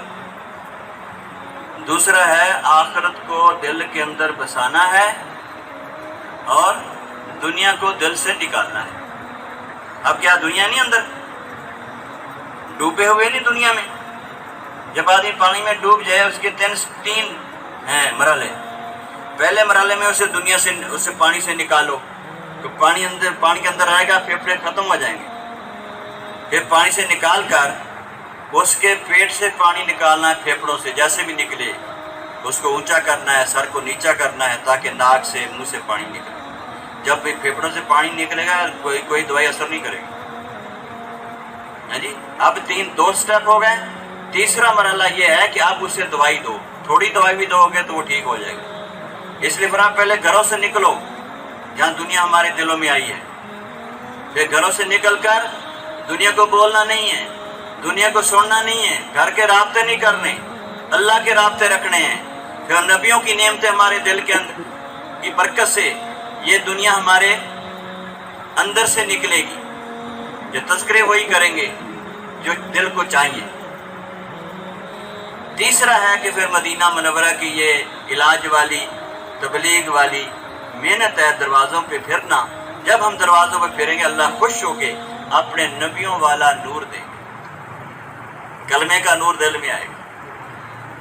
دوسرا ہے آخرت کو دل کے اندر بسانا ہے اور دنیا کو دل سے نکالنا ہے۔ اب کیا دنیا نہیں اندر؟ ڈوبے ہوئے نہیں دنیا میں۔ جب آدمی پانی میں ڈوب جائے اس کے 3 ہیں مرحلے۔ پہلے مرحلے میں اسے پانی سے نکالو، تو پانی کے اندر آئے گا، پھیپھڑے ختم ہو جائیں گے۔ پھر پانی سے نکال کر اس کے پیٹ سے پانی نکالنا ہے، پھیپھڑوں سے جیسے بھی نکلے اس کو اونچا کرنا ہے، سر کو نیچا کرنا ہے تاکہ ناک سے منہ سے پانی نکلے۔ جب بھی پھیپھڑوں سے پانی نکلے گا کوئی دوائی اثر نہیں کرے گی۔ اب 2 سٹیپ ہو گئے۔ تیسرا مرحلہ یہ ہے کہ آپ اسے دوائی دو، تھوڑی دوائی بھی دو گے تو وہ ٹھیک ہو جائے گی۔ اس لیے فرمایا پہلے گھروں سے نکلو جہاں دنیا ہمارے دلوں میں آئی ہے، پھر گھروں سے نکل کر دنیا کو بولنا نہیں ہے، دنیا کو سننا نہیں ہے، گھر کے رابطے نہیں کرنے، اللہ کے رابطے رکھنے ہیں، پھر نبیوں کی نعمتیں ہمارے دل کے اندر کی برکت سے یہ دنیا ہمارے اندر سے نکلے گی، جو تذکرے وہی کریں گے جو دل کو چاہیے۔ تیسرا ہے کہ پھر مدینہ منورہ کی یہ علاج والی تبلیغ والی محنت ہے، دروازوں پہ پھرنا۔ جب ہم دروازوں پہ پھریں گے اللہ خوش ہو کے اپنے نبیوں والا نور دیں گے، کلمے کا نور دل میں آئے گا،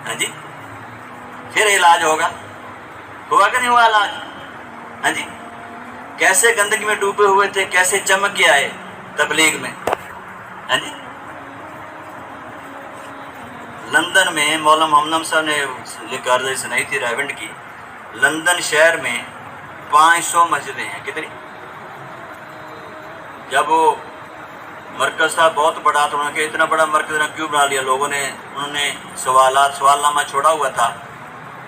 ہاں جی، پھر علاج ہوگا۔ ہوا کہ نہیں ہوا علاج؟ ہاں جی، کیسے گندگی میں ڈوبے ہوئے تھے، کیسے چمک کے آئے تبلیغ میں، ہاں جی۔ لندن میں مولانا محمد صاحب نے یہ کارروائی سنائی تھی رائیونڈ کی، لندن شہر میں 500 مسجدیں ہیں۔ کتنی؟ جب وہ مرکز تھا بہت بڑا تو انہوں نے کہا اتنا بڑا مرکز کیوں بنا لیا لوگوں نے؟ انہوں نے سوال نامہ چھوڑا ہوا تھا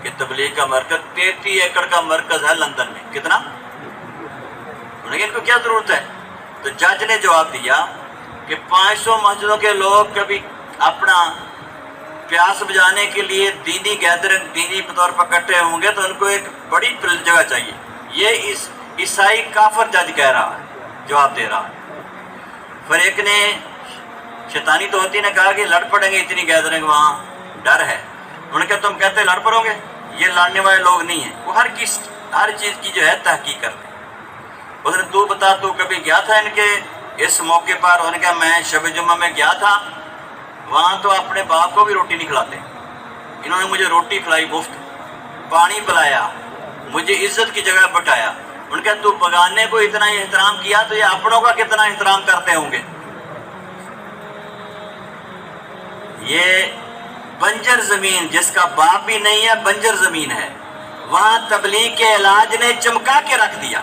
کہ تبلیغ کا مرکز 33 ایکڑ کا مرکز ہے لندن میں۔ کتنا؟ انہوں نے کہا ان کو کیا ضرورت ہے؟ تو جج نے جواب دیا کہ 500 مسجدوں کے لوگ کبھی اپنا پیاس بجانے کے لیے دینی گیدرنگ دینی طور پر اکٹھے ہوں گے تو ان کو ایک بڑی جگہ چاہیے۔ یہ عیسائی کافر جج کہہ رہا ہے، جواب دے رہا ہے۔ پھر ایک نے شیطانی توتی نے کہا کہ لڑ پڑیں گے اتنی گیدرنگ وہاں، ڈر ہے۔ انہوں نے کہا تم کہتے لڑ پڑو گے، یہ لڑنے والے لوگ نہیں ہیں، وہ ہر چیز کی جو ہے تحقیق کرتے ہیں۔ اس نے تو بتا تو کبھی گیا تھا ان کے اس موقع پر؟ انہوں نے کہا میں شب جمعہ میں گیا تھا، وہاں تو اپنے باپ کو بھی روٹی نہیں کھلاتے، انہوں نے مجھے روٹی کھلائی مفت، پانی پلایا، مجھے عزت کی جگہ بٹھایا۔ ان کا تو بگانے کو اتنا احترام کیا تو یہ اپنوں کا کتنا احترام کرتے ہوں گے۔ یہ بنجر زمین جس کا باپ بھی نہیں ہے، بنجر زمین ہے، وہاں تبلیغ کے علاج نے چمکا کے رکھ دیا۔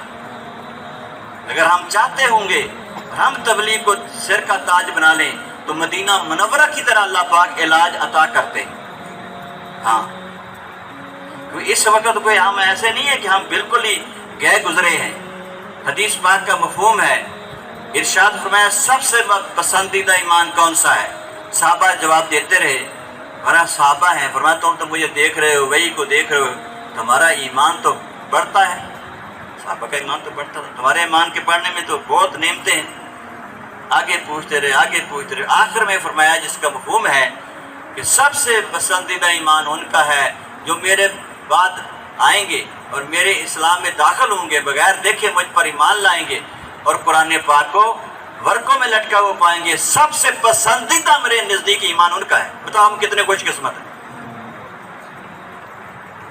اگر ہم چاہتے ہوں گے ہم تبلیغ کو سر کا تاج بنا لیں تو مدینہ منورہ کی طرح اللہ پاک علاج عطا کرتے ہیں۔ ہاں، اس وقت کوئی ہم ایسے نہیں ہے کہ ہم بالکل ہی گئے گزرے ہیں۔ حدیث پاک کا مفہوم ہے، ارشاد فرمایا سب سے پسندیدہ ایمان کون سا ہے؟ صحابہ جواب دیتے رہے، ہمارا صحابہ ہیں۔ فرمایا تم تو مجھے دیکھ رہے ہو، وہی کو دیکھ رہے ہو، تمہارا ایمان تو بڑھتا ہے۔ صحابہ کا ایمان تو بڑھتا تھا، تمہارے ایمان کے بڑھنے میں تو بہت نعمتیں ہیں۔ آگے پوچھتے رہے، آگے پوچھتے رہے، آخر میں فرمایا جس کا مفہوم ہے کہ سب سے پسندیدہ ایمان ان کا ہے جو میرے بعد آئیں گے اور میرے اسلام میں داخل ہوں گے، بغیر دیکھے مجھ پر ایمان لائیں گے اور قرآن پاک کو ورقوں میں لٹکا وہ پائیں گے۔ سب سے پسندیدہ میرے نزدیک ایمان ان کا ہے۔ بتاؤ ہم کتنے خوش قسمت ہیں۔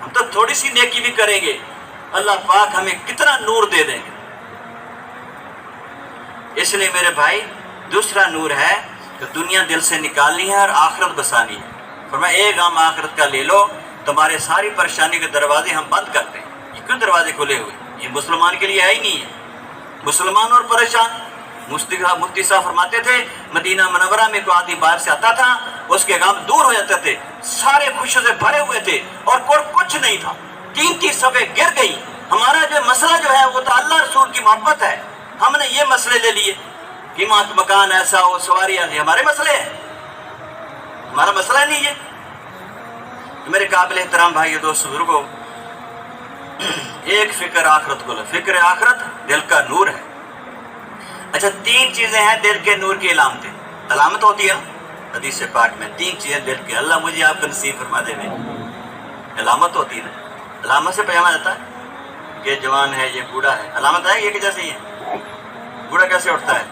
ہم تو تھوڑی سی نیکی بھی کریں گے، اللہ پاک ہمیں کتنا نور دے دیں گے۔ اس لیے میرے بھائی دوسرا نور ہے کہ دنیا دل سے نکالنی ہے اور آخرت بسانی ہے۔ فرمایا ایک غم آخرت کا لے لو، تمہارے ساری پریشانی کے دروازے ہم بند کرتے ہیں۔ یہ کیوں دروازے کھلے ہوئے؟ یہ مسلمان کے لیے ہے ہی نہیں ہے۔ مسلمان اور پریشان۔ مفتی صاحب فرماتے تھے مدینہ منورہ میں کوئی آدمی باہر سے آتا تھا، اس کے غم دور ہو جاتے تھے، سارے خوشیوں سے بھرے ہوئے تھے اور کچھ نہیں تھا۔ 3 صفحے گر گئی۔ ہمارا جو مسئلہ جو ہے وہ تو اللہ رسول کی محبت ہے، ہم نے یہ مسئلے لے لیے کہ مکان ایسا ہو، سواری ایسی، ہمارے مسئلے ہیں، ہمارا مسئلہ نہیں ہے۔ میرے قابل احترام بھائی دوست بزرگوں، ایک فکر آخرت کو لو، فکر آخرت دل کا نور ہے۔ اچھا 3 چیزیں ہیں دل کے نور کی علامتیں، علامت ہوتی ہے حدیث پاک میں 3 چیزیں دل کے، اللہ مجھے آپ کو نصیب فرما دے میں، علامت ہوتی ہے۔ علامت سے پہچانا جاتا ہے کہ جوان ہے، یہ بوڑھا ہے، علامت ہے یہ کہ جیسے یہ بوڑھا کیسے اٹھتا ہے،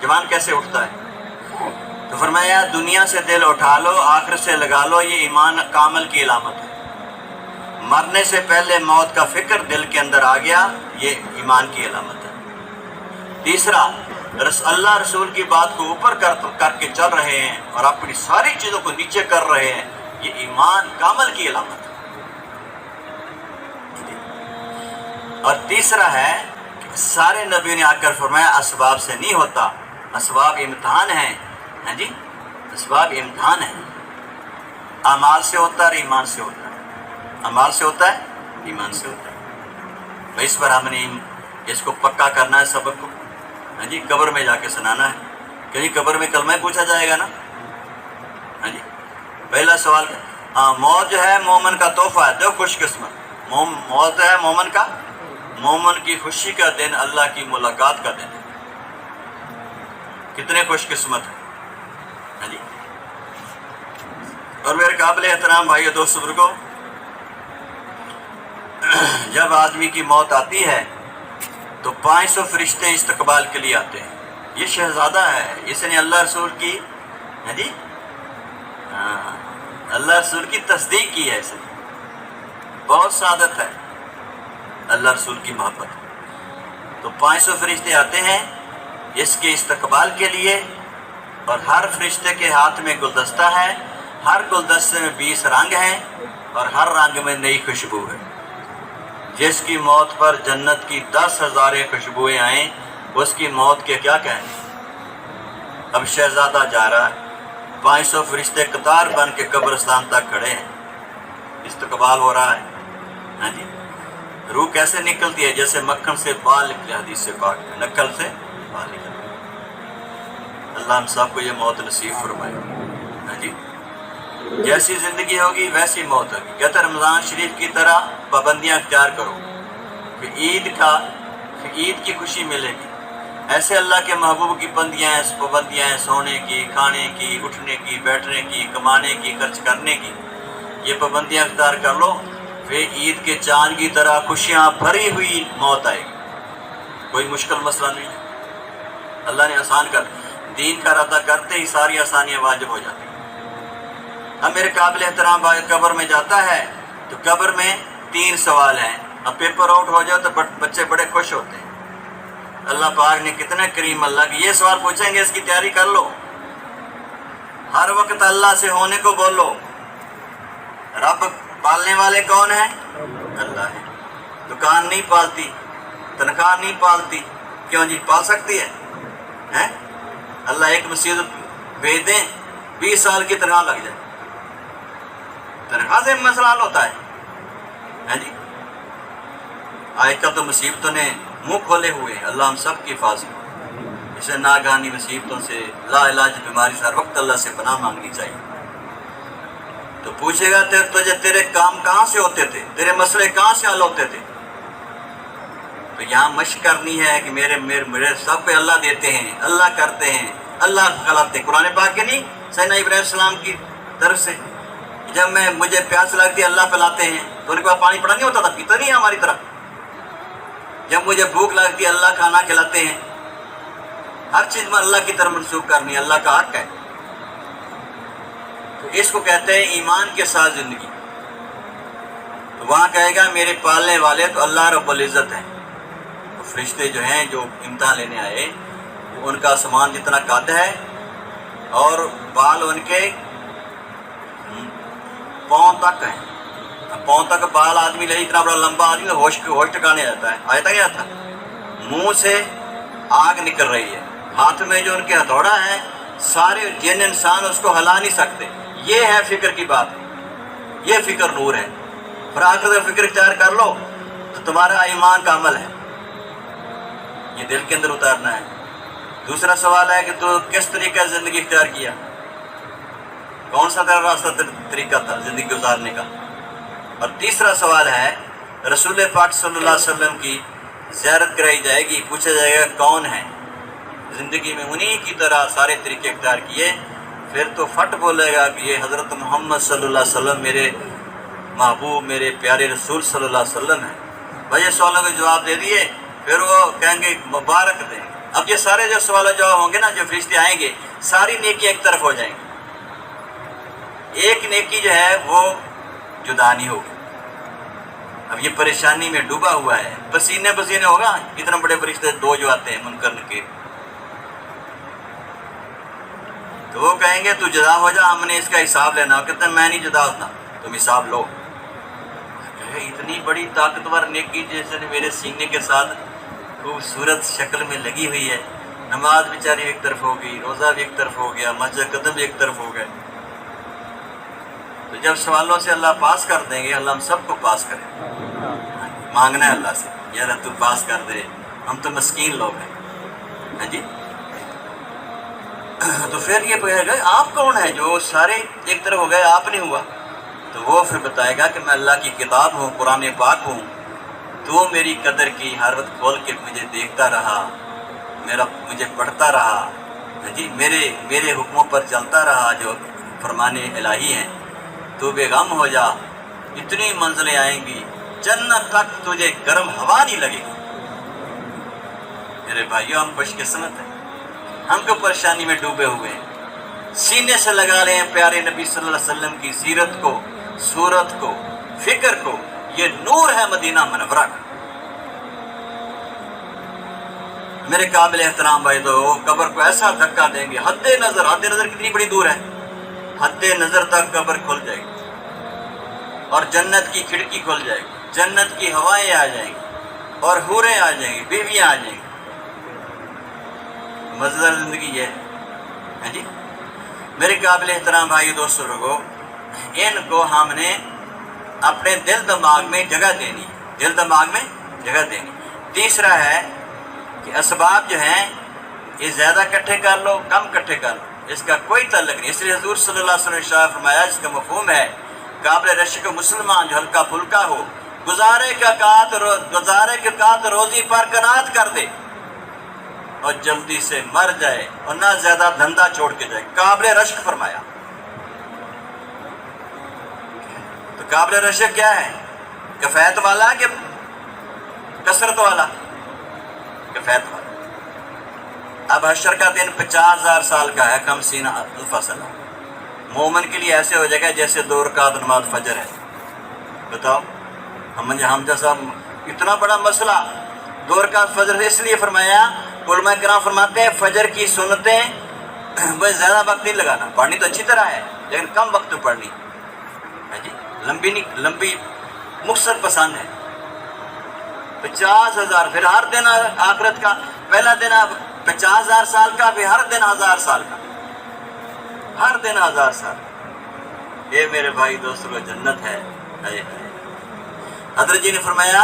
جوان کیسے اٹھتا ہے۔ تو فرمایا دنیا سے دل اٹھا لو، آخرت سے لگا لو، یہ ایمان کامل کی علامت ہے۔ مرنے سے پہلے موت کا فکر دل کے اندر آ گیا، یہ ایمان کی علامت ہے۔ تیسرا، اللہ رسول کی بات کو اوپر کر کے چل رہے ہیں اور اپنی ساری چیزوں کو نیچے کر رہے ہیں، یہ ایمان کامل کی علامت ہے۔ اور تیسرا ہے کہ سارے نبیوں نے آ کر فرمایا اسباب سے نہیں ہوتا، اسباب امتحان ہیں، ہاں جی، اسباب امتحان ہیں۔ اعمال سے ہوتا ہے اور ایمان سے ہوتا ہے، اعمال سے ہوتا ہے، ایمان سے ہوتا ہے۔ اس پر ہم نے اس کو پکا کرنا ہے سبق کو، ہاں جی، قبر میں جا کے سنانا ہے، کہ قبر میں کلمہ پوچھا جائے گا نا، ہاں جی۔ پہلا سوال ہاں موت جو ہے مومن کا تحفہ ہے. دیکھو خوش قسمت موت ہے مومن کا، مومن کی خوشی کا دن، اللہ کی ملاقات کا دن ہے. کتنے خوش قسمت ہیں. ہاں جی. اور میرے قابل احترام بھائیو دوست بزرگوں، جب آدمی کی موت آتی ہے تو 500 فرشتے استقبال کے لیے آتے ہیں. یہ شہزادہ ہے، اس نے اللہ رسول کی ہاں جی اللہ رسول کی تصدیق کی ہے. اس نے بہت سعادت ہے اللہ رسول کی محبت. تو 500 فرشتے آتے ہیں اس کے استقبال کے لیے، اور ہر فرشتے کے ہاتھ میں گلدستہ ہے. ہر گلدستے میں 20 رنگ ہیں اور ہر رنگ میں نئی خوشبو ہے. جس کی موت پر جنت کی 10,000 خوشبوئیں آئیں، اس کی موت کے کیا کہیں. اب شہزادہ جا رہا ہے، 500 فرشتے قطار بن کے قبرستان تک کھڑے ہیں، استقبال ہو رہا ہے. ہاں جی. روح کیسے نکلتی ہے؟ جیسے مکھن سے بال نکلے، حدیث سے پاک ہے، نکل سے بال نکلے. اللہ ہم سب کو یہ موت نصیب فرمائے. ہاں جی. جیسی زندگی ہوگی ویسی موت ہوگی. کہتے ہیں رمضان شریف کی طرح پابندیاں اختیار کرو کہ عید کی خوشی ملے گی. ایسے اللہ کے محبوب کی پابندیاں ہیں، سونے کی، کھانے کی، اٹھنے کی، بیٹھنے کی، کمانے کی، خرچ کرنے کی. یہ پابندیاں اختیار کر لو، پھر عید کے چاند کی طرح خوشیاں بھری ہوئی موت آئے گی. کوئی مشکل مسئلہ نہیں ہے. اللہ نے آسان کر دین کا ارادہ کرتے ہی ساری آسانیاں واجب ہو جاتی ہیں. اب میرے قابل احترام بھائی قبر میں جاتا ہے تو قبر میں 3 سوال ہیں. اب پیپر آؤٹ ہو جاؤ تو بچے بڑے خوش ہوتے ہیں. اللہ پاک نے کتنے کریم اللہ کی یہ سوال پوچھیں گے، اس کی تیاری کر لو. ہر وقت اللہ سے ہونے کو بولو. رب پالنے والے کون ہیں؟ اللہ ہے. دکان نہیں پالتی، تنخواہ نہیں پالتی. کیوں جی؟ پال سکتی ہے. اللہ ایک مسجد بھیج دیں، 20 سال کی تنخواہ لگ جائے. تنخواہ سے مسئلہ حل ہوتا ہے. ہاں جی. آج کل تو مصیبتوں نے منہ کھولے ہوئے ہیں. اللہ ہم سب کی حفاظت. اسے ناگہانی مصیبتوں سے، لا علاج بیماری سے ہر وقت اللہ سے پناہ مانگنی چاہیے. تو پوچھے گا تجھے تیرے کام کہاں سے ہوتے تھے، تیرے مسئلے کہاں سے حل ہوتے تھے. تو یہاں مشق کرنی ہے کہ میرے سب پہ اللہ دیتے ہیں، اللہ کرتے ہیں، اللہ خلاتے ہیں. قرآن پاک کے نہیں، سیدنا ابراہیم السلام کی طرف سے جب مجھے پیاس لگتی ہے اللہ پلاتے ہیں. تو ان کے پاس پانی پڑا نہیں ہوتا تھا، پیتا نہیں ہے ہماری طرح. جب مجھے بھوک لگتی ہے اللہ کھانا کھلاتے ہیں. ہر چیز میں اللہ کی طرف منسوخ کرنی ہے، اللہ کا حق ہے. تو اس کو کہتے ہیں ایمان کے ساتھ زندگی. تو وہاں کہے گا میرے پالنے والے تو اللہ رب العزت ہیں. تو فرشتے جو ہیں جو امتحان لینے آئے، ان کا سامان جتنا قد ہے اور بال ان کے پاؤں تک ہیں. پاؤں تک بال آدمی لے، اتنا بڑا لمبا آدمی ہوش ٹکانے جاتا ہے. آیا تھا کیا تھا؟ منہ سے آگ نکل رہی ہے. ہاتھ میں جو ان کے ہتھوڑا ہے، سارے جن انسان اس کو ہلا نہیں سکتے. یہ ہے فکر کی بات، یہ فکر نور ہے. اور آخر جب فکر اختیار کر لو تو تمہارا ایمان کا عمل ہے، یہ دل کے اندر اتارنا ہے. دوسرا سوال ہے کہ تو کس طریقے سے زندگی اختیار کیا، کون سا تیرا راستہ طریقہ تھا زندگی گزارنے کا. اور تیسرا سوال ہے رسول پاک صلی اللہ علیہ وسلم کی زیارت کرائی جائے گی، پوچھا جائے گا کون ہے. زندگی میں انہی کی طرح سارے طریقے اختیار کیے، پھر تو فٹ بولے گا کہ یہ حضرت محمد صلی اللہ علیہ وسلم میرے محبوب، میرے پیارے رسول صلی اللہ علیہ وسلم ہیں. بھائی سوالوں کے جواب دے دیے، پھر وہ کہیں گے مبارک دیں. اب یہ سارے جو سوال و جواب ہوں گے نا، جو فرشتے آئیں گے، ساری نیکی ایک طرف ہو جائیں گی. ایک نیکی جو ہے وہ جدا نہیں ہوگی. اب یہ پریشانی میں ڈوبا ہوا ہے، پسینے پسینے ہوگا. اتنے بڑے فرشتے 2 جو آتے ہیں منکر نکیر، تو وہ کہیں گے تو جدا ہو جا، ہم نے اس کا حساب لینا. وہ کہتے ہیں میں نہیں جدا ہوتا، تم حساب لو. اتنی بڑی طاقتور نیکی جیسے میرے سینے کے ساتھ خوبصورت شکل میں لگی ہوئی ہے. نماز بیچاری ایک طرف ہو گئی، روزہ بھی ایک طرف ہو گیا، مسجد قدم بھی ایک طرف ہو گئے. تو جب سوالوں سے اللہ پاس کر دیں گے، اللہ ہم سب کو پاس کرے. مانگنا ہے اللہ سے، یا اللہ تو پاس کر دے، ہم تو مسکین لوگ ہیں. ہاں جی. تو پھر یہ کہے گا آپ کون ہیں جو سارے ایک طرف ہو گئے، آپ نہیں ہوا. تو وہ پھر بتائے گا کہ میں اللہ کی کتاب ہوں، قرآن پاک ہوں، تو میری قدر کی، ہر وقت کھول کے مجھے دیکھتا رہا، مجھے پڑھتا رہا، جی میرے حکموں پر چلتا رہا جو فرمان الہی ہیں، تو بے غم ہو جا، اتنی منزلیں آئیں گی، جنت تک تجھے گرم ہوا نہیں لگے گی۔ میرے بھائیوں، ہم خوش قسمت ہیں، ہم کو پریشانی میں ڈوبے ہوئے ہیں، سینے سے لگا لیں پیارے نبی صلی اللہ علیہ وسلم کی سیرت کو، صورت کو، فکر کو، یہ نور ہے مدینہ منورہ کا۔ میرے قابل احترام بھائی تو قبر کو ایسا دھکا دیں گے، حد نظر کتنی بڑی دور ہے، حد نظر تک قبر کھل جائے گی اور جنت کی کھڑکی کھل جائے گی، جنت کی ہوائیں آ جائیں گی اور حوریں آ جائیں گی، بیویاں آ جائیں گی۔ مزیدار زندگی یہ ہے جی۔ میرے قابل احترام بھائی دوستوں لوگوں، ان کو ہم نے اپنے دل دماغ میں جگہ دینی، دل دماغ میں جگہ دینی۔ تیسرا ہے کہ اسباب جو ہیں یہ زیادہ اکٹھے کر لو، کم اکٹھے کر لو، اس کا کوئی تعلق نہیں۔ اس لیے حضور صلی اللہ علیہ وسلم نے ارشاد فرمایا، جس کا مفہوم ہے قابل رشک مسلمان جو ہلکا پھلکا ہو، گزارے کے کات روزی پر قناعت کر دے اور جلدی سے مر جائے اور نہ زیادہ دھندا چھوڑ کے جائے، قابل رشک فرمایا۔ تو قابل رشک کیا ہے؟ کفایت والا کہ کثرت والا؟ کفایت والا۔ اب حشر کا دن 50,000 سال کا ہے، 50 الف سنہ۔ مومن کے لیے ایسے ہو جائے گا جیسے 2 رکعت نماز فجر ہے۔ بتاؤ، ہم جیسا اتنا بڑا مسئلہ 2 رکعت فجر، اس لیے فرمایا، علماء کرام فرماتے ہیں فجر کی سنتیں بس زیادہ وقت نہیں لگانا، پڑھنی تو اچھی طرح ہے لیکن کم وقت پڑھنی ہے جی، لمبی مختصر پسند ہے۔ 50,000، پھر ہر دن آخرت کا پہلا دن 50,000 سال کا، پھر ہر دن 1000 سال کا، ہر دن 1000 سال۔ یہ میرے بھائی دوستوں کو جنت ہے۔ حضرت جی نے فرمایا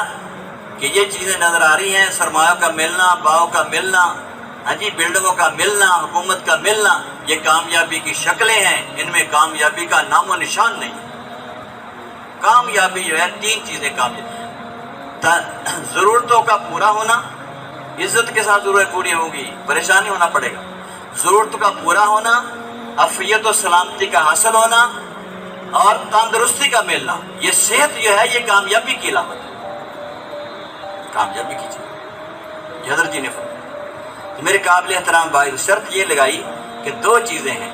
کہ یہ چیزیں نظر آ رہی ہیں، سرمایوں کا ملنا، باؤں کا ملنا، ہاں جی، بلڈنگوں کا ملنا، حکومت کا ملنا، یہ کامیابی کی شکلیں ہیں، ان میں کامیابی کا نام و نشان نہیں۔ کامیابی جو ہے 3 چیزیں کامیابی: ضرورتوں کا پورا ہونا، عزت کے ساتھ ضرورت پوری ہوگی، پریشانی ہونا پڑے گا، ضرورتوں کا پورا ہونا، عافیت و سلامتی کا حاصل ہونا اور تندرستی کا ملنا۔ یہ صحت جو ہے یہ کامیابی کی علامت ہے، کامیابی کی چیز۔ حضرت جی نے فرمایا کہ میرے قابل احترام بھائی، شرط یہ لگائی کہ 2 چیزیں ہیں،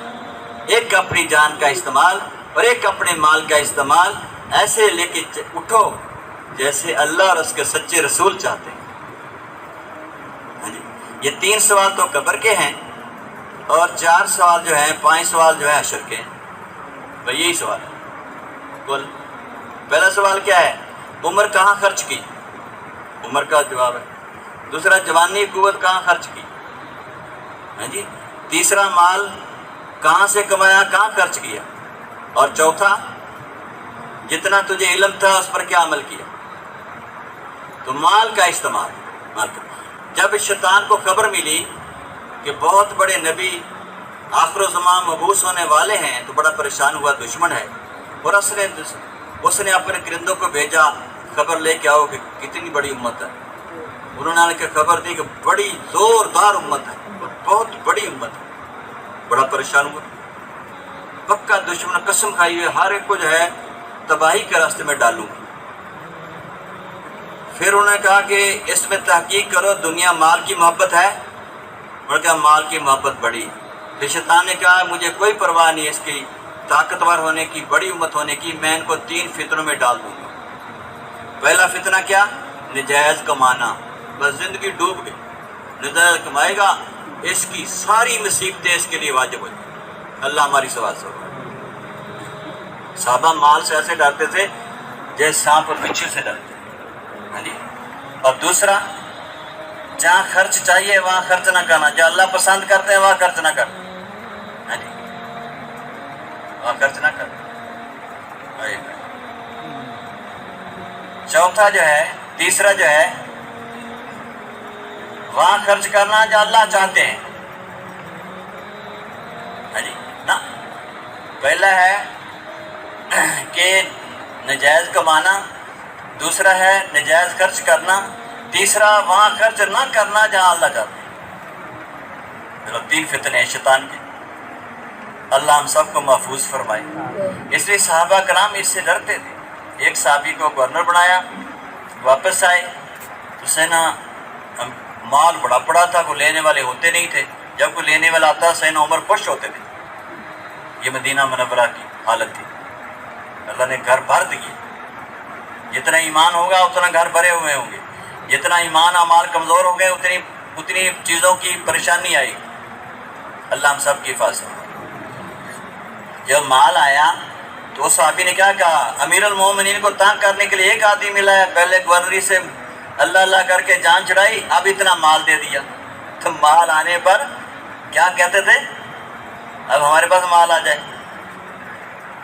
ایک اپنی جان کا استعمال اور ایک اپنے مال کا استعمال ایسے لے کے اٹھو جیسے اللہ اور اس کے سچے رسول چاہتے ہیں۔ ہاں جی، یہ 3 سوال تو قبر کے ہیں اور 4 سوال جو ہیں، 5 سوال جو ہے حشر کے ہیں۔ بھائی یہی سوال ہے کل۔ پہلا سوال کیا ہے؟ عمر کہاں خرچ کی؟ عمر کا جواب ہے۔ دوسرا، جوانی قوت کہاں خرچ کی؟ ہاں جی۔ تیسرا، مال کہاں سے کمایا، کہاں خرچ کیا؟ اور چوتھا، جتنا تجھے علم تھا اس پر کیا عمل کیا؟ تو مال کا استعمال، جب شیطان کو خبر ملی کہ بہت بڑے نبی آخر و زمان مبعوث ہونے والے ہیں تو بڑا پریشان ہوا، دشمن ہے، اور اس نے اپنے کرندوں کو بھیجا خبر لے کے آؤ کہ کتنی بڑی امت ہے۔ انہوں نے خبر دی کہ بڑی زوردار امت ہے، بہت بڑی امت ہے۔ بڑا پریشان ہوا، پکا دشمن قسم کھائی ہوئی ہر ایک کو جو ہے تباہی کے راستے میں ڈالوں گی۔ پھر انہوں نے کہا کہ اس میں تحقیق کرو، دنیا مال کی محبت ہے؟ انہوں نے کہا مال کی محبت بڑی ہے۔ پھر شیطان نے کہا مجھے کوئی پرواہ نہیں اس کی طاقتور ہونے کی، بڑی امت ہونے کی، میں ان کو 3 فتنوں میں ڈال دوں گا۔ پہلا فتنہ کیا؟ نجائز کمانا، بس زندگی ڈوب گئی، نجائز کمائے گا، اس کی ساری مصیبتیں اس کے لیے واجب ہو جائیں۔ اللہ ہماری سوال سے ہوگا۔ صحابہ مال سے ایسے ڈرتے تھے جیسے سانپ اور بچھو سے ڈرتے۔ ہاں جی۔ اور دوسرا، جہاں خرچ چاہیے وہاں خرچ نہ کرنا، جہاں اللہ پسند کرتے ہیں وہاں خرچ نہ کرنا۔ ہاں جی، وہاں خرچ نہ کرنا۔ چوتھا جو ہے، تیسرا جو ہے، وہاں خرچ کرنا جو اللہ چاہتے ہیں۔ ہاں جی، نا پہلا ہے کہ نجائز کمانا، دوسرا ہے نجائز خرچ کرنا، تیسرا وہاں خرچ نہ کرنا جہاں اللہ چاہتے ہیں۔ 3 فتنے ہیں شیطان کے، اللہ ہم سب کو محفوظ فرمائے۔ اس لیے صحابہ کرام اس سے ڈرتے تھے۔ ایک صحابی کو گورنر بنایا، واپس آئے تو سینا مال بڑا پڑا تھا، کوئی لینے والے ہوتے نہیں تھے۔ جب کوئی لینے والا آتا سینا عمر خوش ہوتے تھے۔ یہ مدینہ منورہ کی حالت تھی۔ اللہ نے گھر بھر دیے، جتنا ایمان ہوگا اتنا گھر بھرے ہوئے ہوں گے، جتنا ایمان اعمال کمزور ہو گئے اتنی چیزوں کی پریشانی آئی۔ اللہ ہم سب کی حفاظت۔ جب مال آیا تو اس صحابی نے کیا کہا، امیر المومنین کو تنگ کرنے کے لیے ایک آدمی ملا ہے، پہلے گورنری سے اللہ اللہ کر کے جان چڑھائی، اب اتنا مال دے دیا۔ تو مال آنے پر کیا کہتے تھے، اب ہمارے پاس مال آ جائے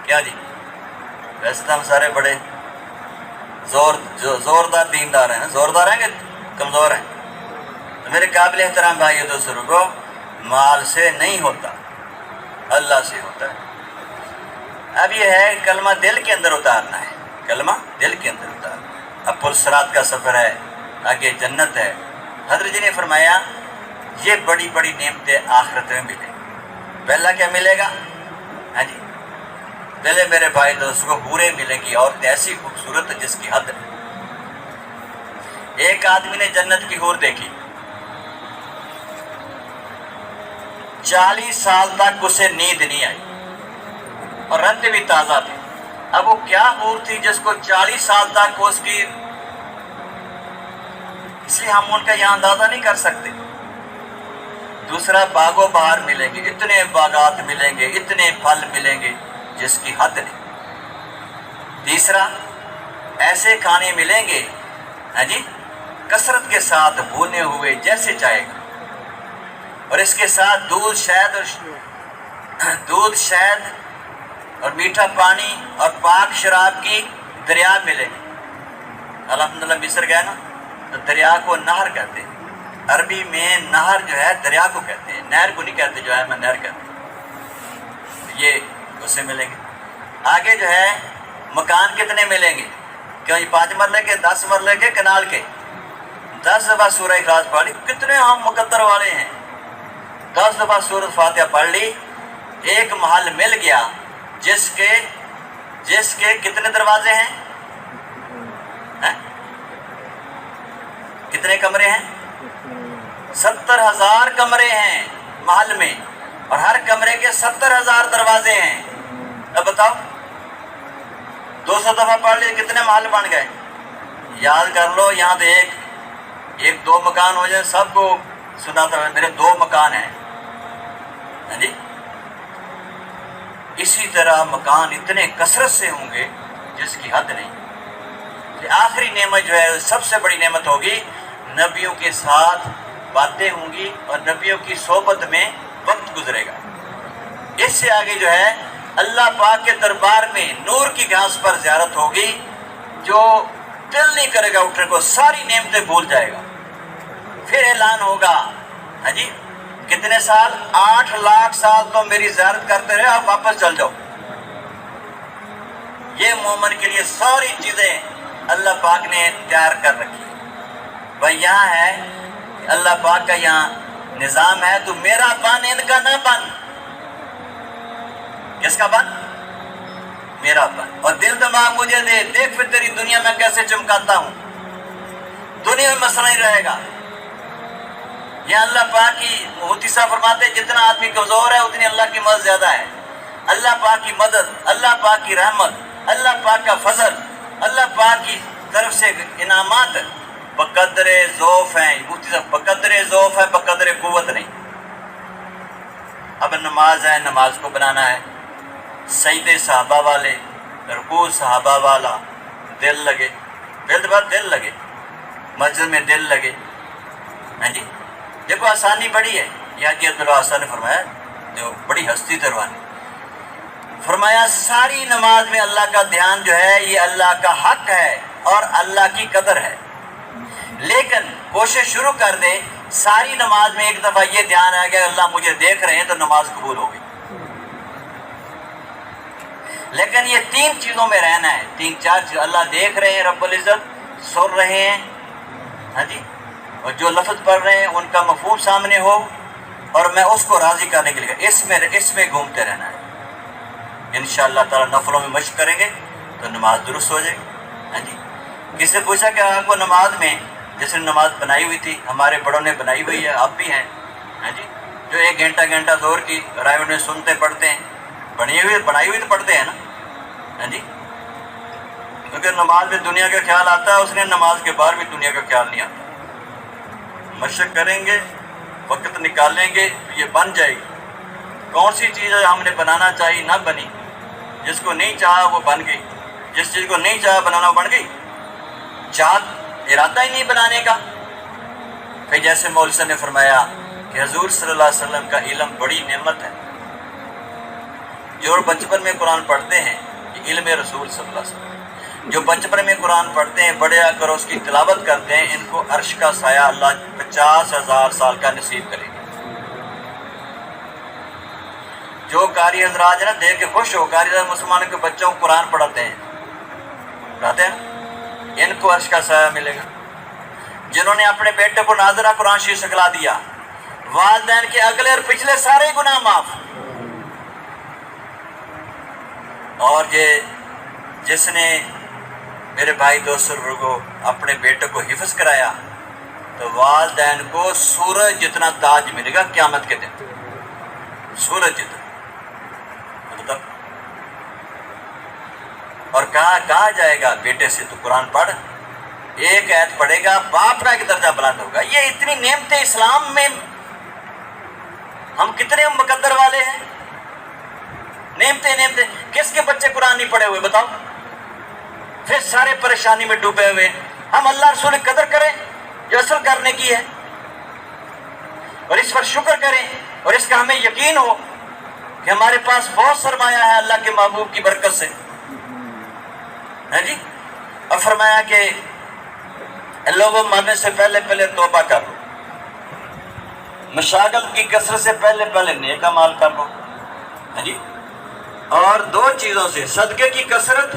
کیا جی؟ ویسے تو ہم سارے بڑے زوردار دیندار ہیں، زوردار ہیں کہ کمزور ہیں؟ تو میرے قابل احترام بھائی دوستوں کو، مال سے نہیں ہوتا، اللہ سے ہوتا ہے۔ اب یہ ہے کلمہ دل کے اندر اتارنا ہے، کلمہ دل کے اندر اتارنا۔ اب پل صراط کا سفر ہے، آگے جنت ہے۔ حضرت جی نے فرمایا یہ بڑی بڑی نعمتیں آخرت میں ملیں۔ پہلا کیا ملے گا؟ ہاں جی، پہلے میرے بھائی دوستوں کو حوریں ملیں گی، عورتیں ایسی خوبصورت جس کی حد نہیں۔ ایک آدمی نے جنت کی حور دیکھی، 40 سال تک اسے نیند نہیں آئی اور رت بھی تازہ تھی۔ اب وہ کیا حور تھی جس کو 40 سال تک اس کی، اس لیے ہم ان کا یہاں اندازہ نہیں کر سکتے۔ دوسرا باغ و بہار ملیں گے، اتنے باغات ملیں گے، اتنے پھل ملیں گے جس کی حد نہیں۔ تیسرا ایسے کھانے ملیں گے ہاں جی کثرت کے ساتھ بھونے ہوئے جیسے چاہے گا، اور اس کے ساتھ دودھ شہد اور میٹھا پانی اور پاک شراب کی دریا ملے گی۔ الحمدللہ مصر گئے نا تو دریا کو نہر کہتے ہیں، عربی میں نہر جو ہے دریا کو کہتے ہیں، نہر کو نہیں کہتے، جو ہے میں نہر کہتے ہیں۔ یہ اسے ملیں گے۔ آگے جو ہے مکان کتنے ملیں گے؟ کیوں 5 مرلے کے، 10 مرلے کے، کنال کے؟ 10 دفعہ سورہ اخلاص پڑھ لی، کتنے ہم مقدر والے ہیں۔ 10 دفعہ سورۃ فاتحہ پڑھ لی، ایک محل مل گیا جس کے کتنے دروازے ہیں؟ کتنے کمرے ہیں؟ 70,000 کمرے ہیں محل میں، اور ہر کمرے کے 70,000 دروازے ہیں۔ اب بتاؤ 200 دفعہ پڑھ لیے کتنے محل بن گئے؟ یاد کر لو، یہاں تو ایک 2 مکان ہو جائے، سب کو سناتا ہوں میرے 2 مکان ہیں ہاں جی۔ اسی طرح مکان اتنے کثرت سے ہوں گے جس کی حد نہیں۔ آخری نعمت جو ہے سب سے بڑی نعمت ہوگی، نبیوں کے ساتھ باتیں ہوں گی اور نبیوں کی صحبت میں وقت گزرے گا۔ اس سے آگے جو ہے اللہ پاک کے دربار میں نور کی گھاس پر زیارت ہوگی، جو دل نہیں کرے گا اٹھنے کو، ساری نعمتیں بھول جائے گا۔ پھر اعلان ہوگا ہاں جی کتنے سال؟ 8 لاکھ سال تم میری زیارت کرتے رہے، آپ واپس چل جاؤ۔ یہ مومن کے لیے ساری چیزیں اللہ پاک نے تیار کر رکھی ہے۔ بھائی یہاں ہے اللہ پاک کا یہاں نظام ہے، تو میرا بن ان کا نہ بن۔ کس کا بن؟ میرا بن، اور دل دماغ مجھے دے، دیکھ پھر تیری دنیا میں کیسے چمکاتا ہوں۔ دنیا میں مسئلہ نہیں رہے گا۔ یہ اللہ پاک کی مفتی صاحب فرماتے ہیں جتنا آدمی کمزور ہے اتنی اللہ کی مدد زیادہ ہے۔ اللہ پاک کی مدد، اللہ پاک کی رحمت، اللہ پاک کا فضل، اللہ پاک کی طرف سے انعامات بقدر ذوف ہیں۔ مفتی صاحب بقدر ذوف ہے، بقدر قوت نہیں۔ اب نماز ہے، نماز کو بنانا ہے، سجدے صحابہ والے، رکوع صحابہ والا، دل لگے، دل لگے، مسجد میں دل لگے ہاں جی۔ دیکھو آسانی بڑی ہے، یہ حاجی عبداللہ حسن نے فرمایا، جو بڑی ہستی دروانی، فرمایا ساری نماز میں اللہ کا دھیان جو ہے یہ اللہ کا حق ہے اور اللہ کی قدر ہے، لیکن کوشش شروع کر دے ساری نماز میں ایک دفعہ یہ دھیان آ گیا اللہ مجھے دیکھ رہے ہیں، تو نماز قبول ہو گئی۔ لیکن یہ تین چیزوں میں رہنا ہے، تین چار چیز اللہ دیکھ رہے ہیں، رب العزت سن رہے ہیں، ہاں جی، اور جو لفظ پڑھ رہے ہیں ان کا مفہوم سامنے ہو، اور میں اس کو راضی کرنے کے لیے اس میں گھومتے رہنا ہے۔ انشاءاللہ تعالیٰ نفلوں میں مشق کریں گے تو نماز درست ہو جائے گی۔ ہاں جی، کسی سے پوچھا کہ آپ کو نماز میں، جیسے نماز بنائی ہوئی تھی، ہمارے بڑوں نے بنائی ہوئی ہے، آپ بھی ہیں، ہاں جی، جو ایک گھنٹہ زور کی رائے انہیں سنتے پڑھتے ہیں، بنائی ہوئی تو پڑھتے ہیں نا، ہاں جی، کیونکہ نماز میں دنیا کا خیال آتا ہے، اس نے نماز کے بعد بھی دنیا کا خیال نہیں آتا۔ مشق کریں گے، وقت نکالیں گے تو یہ بن جائے گی۔ کون سی چیز ہم نے بنانا چاہیے نہ بنی، جس کو نہیں چاہا وہ بن گئی، جس چیز کو نہیں چاہا بنانا وہ بن گئی، ارادہ ہی نہیں بنانے کا۔ پھر جیسے مولوی صاحب نے فرمایا کہ حضور صلی اللہ علیہ وسلم کا علم بڑی نعمت ہے، جو بچپن میں قرآن پڑھتے ہیں یہ علم رسول صلی اللہ علیہ وسلم، جو بچپن میں قرآن پڑھتے ہیں، بڑے آ کر اس کی تلاوت کرتے ہیں، ان کو عرش کا سایہ اللہ 50,000 سال کا نصیب کرے گا۔ جو قاری حضرات نا دیکھ کے خوش ہو، قاری حضرات مسلمانوں کے بچوں کو قرآن پڑھاتے ہیں ان کو عرش کا سایہ ملے گا۔ جنہوں نے اپنے بیٹے کو ناظرہ قرآن شریف سکھلا دیا، والدین کے اگلے اور پچھلے سارے گناہ معاف۔ اور جس نے میرے بھائی دوست بزرگوں اپنے بیٹے کو حفظ کرایا تو والدین کو سورج جتنا تاج ملے گا قیامت کے دن، سورج جتنا۔ اور کہا جائے گا بیٹے سے تو قرآن پڑھ، ایک آیت پڑھے گا باپ کا ایک درجہ بلند ہوگا۔ یہ اتنی نعمتیں اسلام میں، ہم کتنے مقدر والے ہیں، نعمتیں۔ کس کے بچے قرآن نہیں پڑھے ہوئے بتاؤ؟ پھر سارے پریشانی میں ڈوبے ہوئے۔ ہم اللہ رسول کی قدر کریں جو اصل کرنے کی ہے، اور اس پر شکر کریں، اور اس کا ہمیں یقین ہو کہ ہمارے پاس بہت سرمایہ ہے اللہ کے محبوب کی برکت سے، ہے جی۔ اور فرمایا کہ لوگوں مرنے سے پہلے توبہ کر لو، مشاغل کی کثرت سے پہلے نیک اعمال کر لو، ہے جی۔ اور دو چیزوں سے، صدقے کی کثرت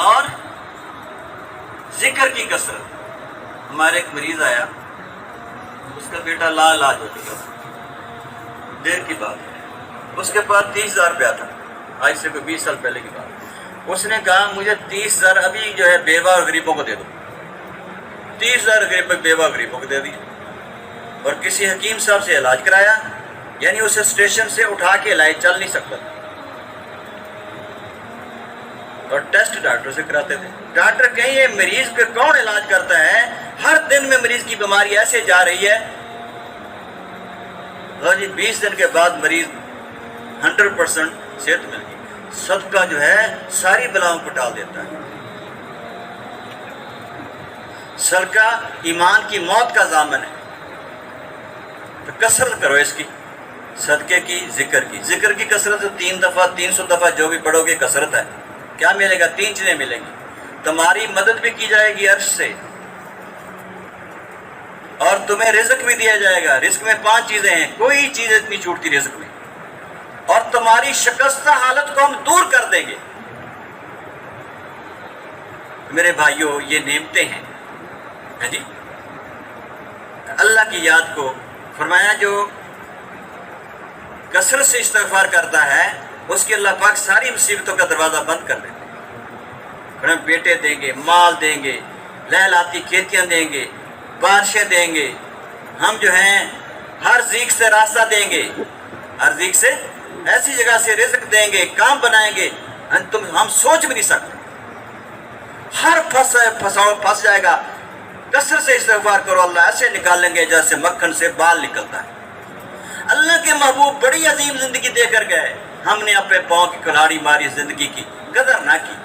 اور ذکر کی کثرت۔ ہمارے ایک مریض آیا، اس کا بیٹا لا علاج ہو چکا، دیر کی بات ہے، اس کے پاس 30,000 روپیہ تھا، آج سے کوئی 20 سال پہلے کی بات۔ اس نے کہا مجھے 30,000 ابھی جو ہے بیوہ اور غریبوں کو دے دو، 30,000 بیوہ غریبوں کو دے دی، اور کسی حکیم صاحب سے علاج کرایا، یعنی اسے اسٹیشن سے اٹھا کے علاج چل نہیں سکتا، اور ٹیسٹ ڈاکٹر سے کراتے تھے۔ ڈاکٹر کہیں یہ مریض پہ کون علاج کرتا ہے، ہر دن میں مریض کی بیماری ایسے جا رہی ہے، اور جی 20 دن کے بعد مریض 100% صحت مل گئی۔ صدقہ جو ہے ساری بلاؤں کو ٹال دیتا ہے۔ صدقہ ایمان کی موت کا ضامن ہے، تو کثرت کرو اس کی، صدقے کی، ذکر کی کثرت 3 دفعہ 300 دفعہ جو بھی پڑھو گے کثرت ہے۔ کیا ملے گا؟ 3 چیزیں ملیں گی، تمہاری مدد بھی کی جائے گی عرش سے، اور تمہیں رزق بھی دیا جائے گا۔ رزق میں 5 چیزیں ہیں، کوئی چیز اتنی چھوٹتی رزق میں، اور تمہاری شکستہ حالت کو ہم دور کر دیں گے۔ میرے بھائیوں، یہ نعمتیں ہیں، ہے جی۔ اللہ کی یاد کو فرمایا جو کثرت سے استغفار کرتا ہے اس کے اللہ پاک ساری مصیبتوں کا دروازہ بند کر دیتے ہیں۔ بیٹے دیں گے، مال دیں گے، لہلاتی کھیتیاں دیں گے، بارشیں دیں گے، ہم جو ہیں ہر ذیق سے راستہ دیں گے، ہر ذیق سے ایسی جگہ سے رزق دیں گے، کام بنائیں گے، ہم سوچ بھی نہیں سکتے۔ ہر پھنس جائے گا، کثرت سے استغفار کرو، اللہ ایسے نکالیں گے جیسے مکھن سے بال نکلتا ہے۔ اللہ کے محبوب بڑی عظیم زندگی دے کر گئے، ہم نے اپنے پاؤں کی کلاڑی ماری، زندگی کی قدر نہ کی۔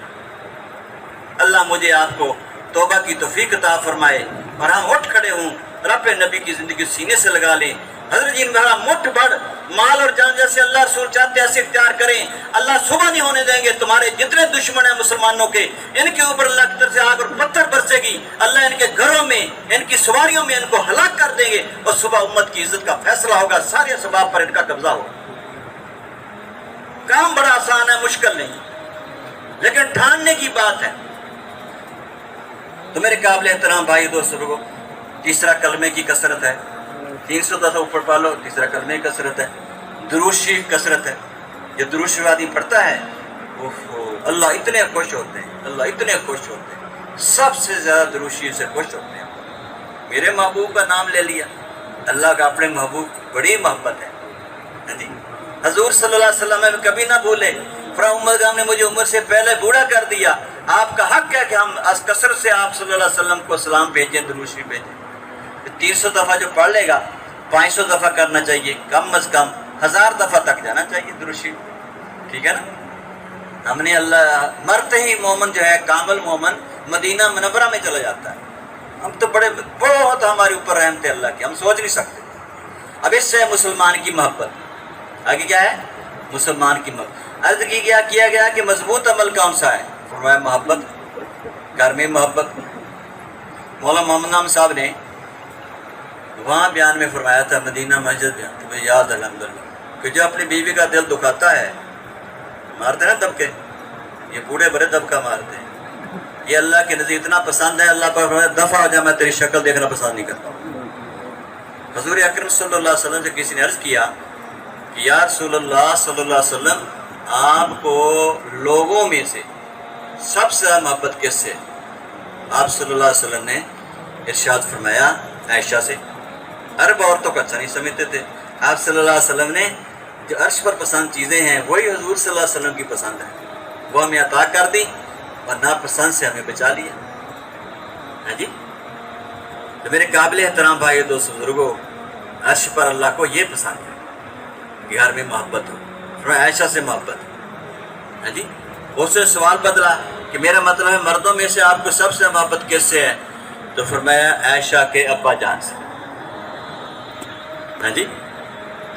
اللہ مجھے آپ کو توبہ کی توفیق عطا فرمائے، اور ہم اٹھ کھڑے ہوں، رب نبی کی زندگی سینے سے لگا لیں۔ حضرت جی میرا مٹھ بڑھ مال اور جان جیسے اللہ رسول چاہتے ہیں ایسے اختیار کریں۔ اللہ صبح نہیں ہونے دیں گے، تمہارے جتنے دشمن ہیں مسلمانوں کے، ان کے اوپر اللہ کی طرف سے آگ اور پتھر برسے گی، اللہ ان کے گھروں میں، ان کی سواریوں میں ان کو ہلاک کر دیں گے، اور صبح امت کی عزت کا فیصلہ ہوگا، سارے اسباب پر ان کا قبضہ ہوگا۔ کام بڑا آسان ہے، مشکل نہیں، لیکن ٹھاننے کی بات ہے۔ تو میرے قابل احترام بھائی دوست بزرگوں، تیسرا کلمے کی کثرت ہے، 300 دفعہ اوپر پالو، تیسرا کلمے کی کثرت ہے، درود شریف کثرت ہے۔ جو درود شریف آدمی پڑھتا ہے اللہ اتنے خوش ہوتے ہیں، اللہ اتنے خوش ہوتے ہیں، سب سے زیادہ درود شریف سے خوش ہوتے ہیں۔ میرے محبوب کا نام لے لیا، اللہ کا اپنے محبوب بڑی محبت ہے، ہاں جی۔ حضور صلی اللہ علیہ وسلم میں کبھی نہ بھولے، عمر گام نے مجھے عمر سے پہلے بوڑھا کر دیا، آپ کا حق ہے کہ ہم کثرت سے آپ صلی اللہ علیہ وسلم کو سلام بھیجیں، درود شریف بھیجیں۔ 300 دفعہ جو پڑھ لے گا 500 دفعہ کرنا چاہیے، کم از کم 1000 دفعہ تک جانا چاہیے درود شریف، ٹھیک ہے نا۔ ہم نے اللہ مرتے ہی مومن جو ہے کامل مومن مدینہ منورہ میں چلا جاتا ہے۔ ہم تو بہت ہمارے اوپر رحمت ہے اللہ کی، ہم سوچ نہیں سکتے۔ اب اس سے مسلمان کی محبت آگے کیا ہے؟ مسلمان کی محبت۔ عرض کیا گیا کہ مضبوط عمل کون سا ہے؟ فرمایا محبت، گھر میں محبت۔ مولانا محمد نام صاحب نے وہاں بیان میں فرمایا تھا، مدینہ مسجد بیان، تمہیں یاد ہے الحمدللہ، کہ جو اپنی بیوی کا دل دکھاتا ہے، مارتے نا دبکے، یہ بوڑھے بڑے دبکہ مارتے ہیں، یہ اللہ کے نزدیک اتنا پسند ہے، اللہ پر فرمایا دفع ہو جا، میں تیری شکل دیکھنا پسند نہیں کرتا۔ حضور اکرم صلی اللہ علیہ وسلم سے کسی نے عرض کیا کہ یا رسول اللہ صلی اللہ علیہ وسلم، آپ کو لوگوں میں سے سب سے محبت کس سے؟ آپ صلی اللہ علیہ وسلم نے ارشاد فرمایا عائشہ سے۔ عرب عورتوں کو اچھا نہیں سمجھتے تھے، آپ صلی اللہ علیہ وسلم نے جو عرش پر پسند چیزیں ہیں وہی حضور صلی اللہ علیہ وسلم کی پسند ہے، وہ ہمیں عطا کر دی اور ناپسند سے ہمیں بچا لیا، ہاں جی۔ تو میرے قابل احترام بھائی دوست بزرگوں، عرش پر اللہ کو یہ پسند ہے کہ گھر میں محبت ہو، عائشہ سے محبت، ہاں جی۔ اس نے سوال بدلا کہ میرا مطلب ہے مردوں میں سے آپ کو سب سے محبت کس سے ہے؟ تو فرمایا عائشہ کے ابا جان سے، ہاں جی۔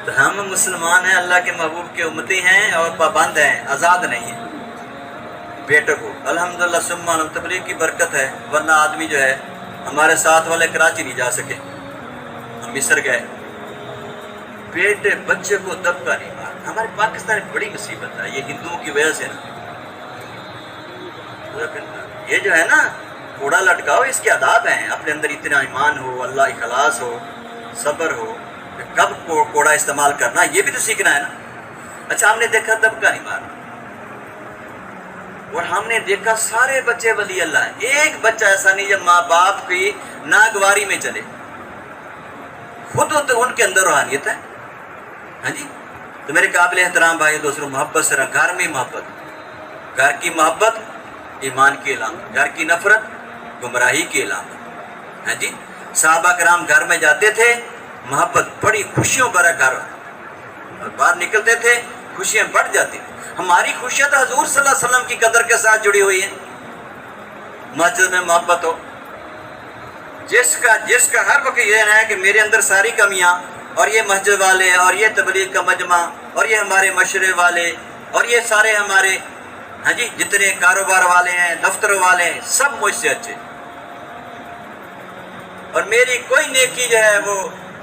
تو ہم مسلمان ہیں، اللہ کے محبوب کے امتی ہیں اور پابند ہیں، آزاد نہیں ہیں۔ بیٹے کو الحمدللہ ثم تبلیغ کی برکت ہے، ورنہ آدمی جو ہے ہمارے ساتھ والے کراچی نہیں جا سکے، ہم مصر گئے، بیٹے بچے کو دبکا نہیں مار۔ ہمارے پاکستان میں بڑی مصیبت ہے، یہ ہندوؤں کی وجہ سے نا، یہ جو ہے نا کوڑا لٹکاؤ، اس کے آداب ہیں، اپنے اندر اتنا ایمان ہو، اللہ اخلاص ہو، صبر ہو، کب کوڑا استعمال کرنا یہ بھی تو سیکھنا ہے نا۔ اچھا ہم نے دیکھا دبکا نہیں مارنا، اور ہم نے دیکھا سارے بچے ولی اللہ ہیں، ایک بچہ ایسا نہیں جب ماں باپ کی ناگواری میں چلے، خود تو ان کے اندر روحانیت ہے، ہاں جی۔ تو میرے قابل احترام بھائی دوستوں، محبت سے رہا، گھر میں محبت، گھر کی محبت ایمان کی علامت، گھر کی نفرت گمراہی کی علامت، ہاں جی۔ صحابہ کرام گھر میں جاتے تھے، محبت بڑی خوشیوں بھرا گھر، اور باہر نکلتے تھے خوشیاں بڑھ جاتی تھیں۔ ہماری خوشیاں تو حضور صلی اللہ علیہ وسلم کی قدر کے ساتھ جڑی ہوئی ہیں۔ مسجد میں محبت ہو، جس کا ہر وقت یہ ہے کہ میرے اندر ساری کمیاں، اور یہ مسجد والے، اور یہ تبلیغ کا مجمع، اور یہ ہمارے مشورے والے، اور یہ سارے ہمارے ہاں جی جتنے کاروبار والے ہیں، دفتر والے ہیں، سب مجھ سے اچھے، اور میری کوئی نیکی جو ہے وہ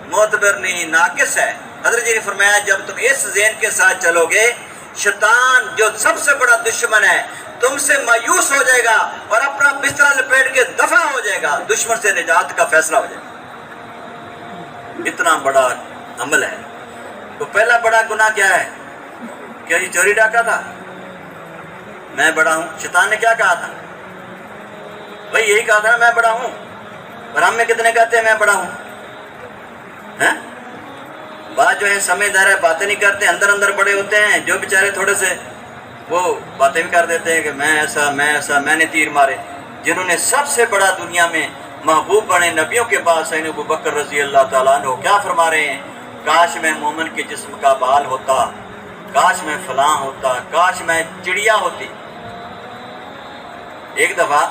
معتبر نہیں، ناقص ہے۔ حضرت جی نے فرمایا جب تم اس ذہن کے ساتھ چلو گے، شیطان جو سب سے بڑا دشمن ہے تم سے مایوس ہو جائے گا اور اپنا بستر لپیٹ کے دفع ہو جائے گا، دشمن سے نجات کا فیصلہ ہو جائے گا۔ اتنا بڑا عمل ہے۔ تو پہلا بڑا گناہ کیا ہے؟ کیا یہ چوری ڈاکہ تھا؟ میں بڑا ہوں۔ شیطان نے کیا کہا تھا؟ بھائی یہی کہا تھا میں بڑا ہوں، اور ہم میں کتنے کہتے ہیں میں بڑا ہوں؟ بات جو ہے سمجھدار ہے، باتیں نہیں کرتے، اندر اندر بڑے ہوتے ہیں، جو بیچارے تھوڑے سے وہ باتیں بھی کر دیتے ہیں کہ میں ایسا میں نے تیر مارے۔ جنہوں نے سب سے بڑا دنیا میں محبوب بنے نبیوں کے پاس سیدنا ابو بکر رضی اللہ تعالیٰ عنہ کیا فرما رہے ہیں؟ کاش میں مومن کے جسم کا بال ہوتا، کاش میں فلاں ہوتا، کاش میں چڑیا ہوتی۔ ایک دفعہ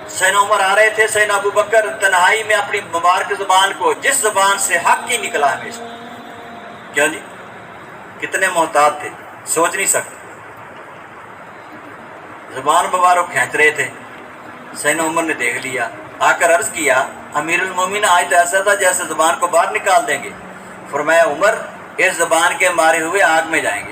سیدنا عمر آ رہے تھے، سیدنا ابو بکر تنہائی میں اپنی مبارک زبان کو، جس زبان سے حق ہی نکلا ہمیشہ، کیا جی کتنے محتاط تھے، سوچ نہیں سکتے، زبان مبارک کھینچ رہے تھے۔ سیدنا عمر نے دیکھ لیا، آ کر عرض کیا امیر المومنین آج تو ایسا تھا جیسے زبان کو باہر نکال دیں گے۔ فرمایا عمر اس زبان کے مارے ہوئے آگ میں جائیں گے،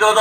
2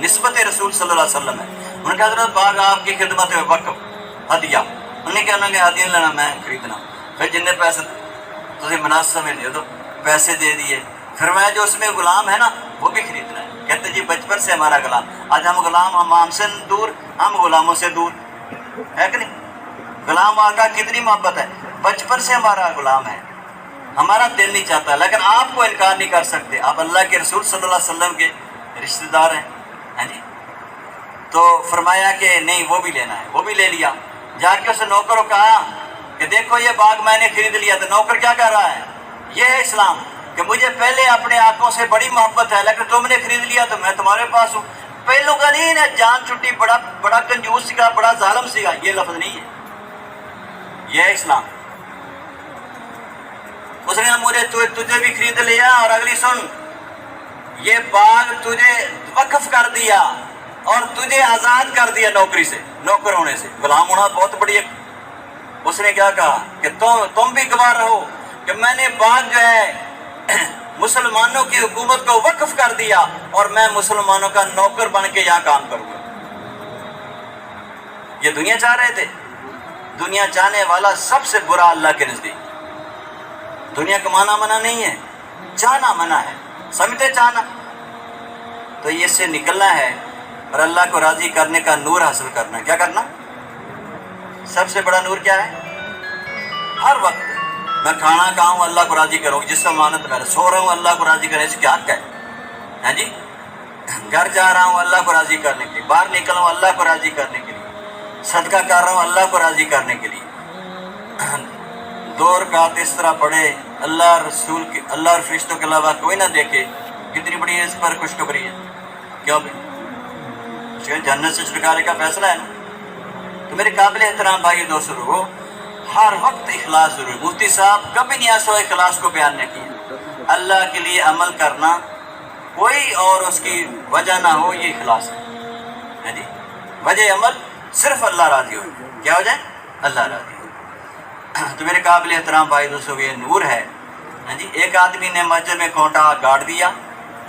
نسبت رسول صلی اللہ علیہ وسلم ہے. انہوں نے کہا حضرت باغ آپ کی خدمت ہے وقف ہدیہ. انہوں نے کہا کہ ہدیہ لینا میں خریدنا. پھر جن پیسے تجھے مناسب میں دے دو, پیسے دے دیے. فرمایا جو اس میں غلام ہے نا وہ بھی خریدنا ہے. کہتے جی بچپن سے ہمارا غلام, آج ہم غلام, ہم سے دور, ہم غلاموں سے دور ہے کہ نہیں. غلام آقا کتنی محبت ہے, بچپن سے ہمارا غلام ہے, ہمارا دل نہیں چاہتا, لیکن آپ کو انکار نہیں کر سکتے, آپ اللہ کے رسول صلی اللہ علیہ وسلم کے رشتہ دار ہیں. ہاں جی, تو فرمایا کہ نہیں وہ بھی لینا ہے, وہ بھی لے لیا. جا کے اس نوکر کو کہا کہ دیکھو یہ باغ میں نے خرید لیا. تو نوکر کیا کر رہا ہے, یہ ہے اسلام کہ مجھے پہلے اپنے آنکھوں سے بڑی محبت ہے, لیکن تم نے خرید لیا تو میں تمہارے پاس ہوں. پہلو کا نہیں ہے جان چھٹی, بڑا کنجوس کا, بڑا ظالم سیگا, یہ لفظ نہیں ہے, یہ ہے اسلام. اس نے مجھے تجھے بھی خرید لیا, اور اگلی سن, یہ باغ تجھے وقف کر دیا اور تجھے آزاد کر دیا نوکری سے, نوکر ہونے سے. غلام ہونا بہت بڑی ایک. اس نے کیا کہا کہ تم بھی گواہ رہو کہ میں نے باغ جو ہے مسلمانوں کی حکومت کو وقف کر دیا اور میں مسلمانوں کا نوکر بن کے یہاں کام کروں گا. یہ دنیا چاہ رہے تھے. دنیا چاہنے والا سب سے برا اللہ کے نزدیک. دنیا کمانا منع نہیں ہے, چاہنا منع ہے, سمجھتے چاہنا. تو یہ سے نکلنا ہے اور اللہ کو راضی کرنے کا نور حاصل کرنا ہے. کیا کرنا, سب سے بڑا نور کیا ہے, ہر وقت میں کھانا کھاؤں اللہ کو راضی کروں, جس سے مانت میں سو رہا ہوں اللہ کو راضی کرنے سے کیا حق ہے. ہاں جی, گھر جا رہا ہوں اللہ کو راضی کرنے کے لیے, باہر نکل رہا ہوں اللہ کو راضی کرنے کے لیے, صدقہ کر رہا ہوں اللہ کو راضی کرنے کے لیے. 2 رکعت اس طرح پڑھے, اللہ رسول کی, اللہ اور فرشتوں کے علاوہ کوئی نہ دیکھے, کتنی بڑی اس پر خوشخبری ہے. کیوں بھائی, جنت سے چھٹکارے کا فیصلہ ہے نا. تو میرے قابل احترام بھائی دوستو لوگوں, ہر وقت اخلاص ضروری. مفتی صاحب کبھی نہیں ایسا اخلاص کو بیان نہیں کیا. اللہ کے لیے عمل کرنا, کوئی اور اس کی وجہ نہ ہو, یہ اخلاص ہے. جی, وجہ عمل صرف اللہ راضی ہو. کیا ہو جائے, اللہ راضی ہو. تو میرے قابل احترام بھائی دوستو یہ نور ہے. ہاں جی, ایک آدمی نے مسجد میں کانٹا گاڑ دیا,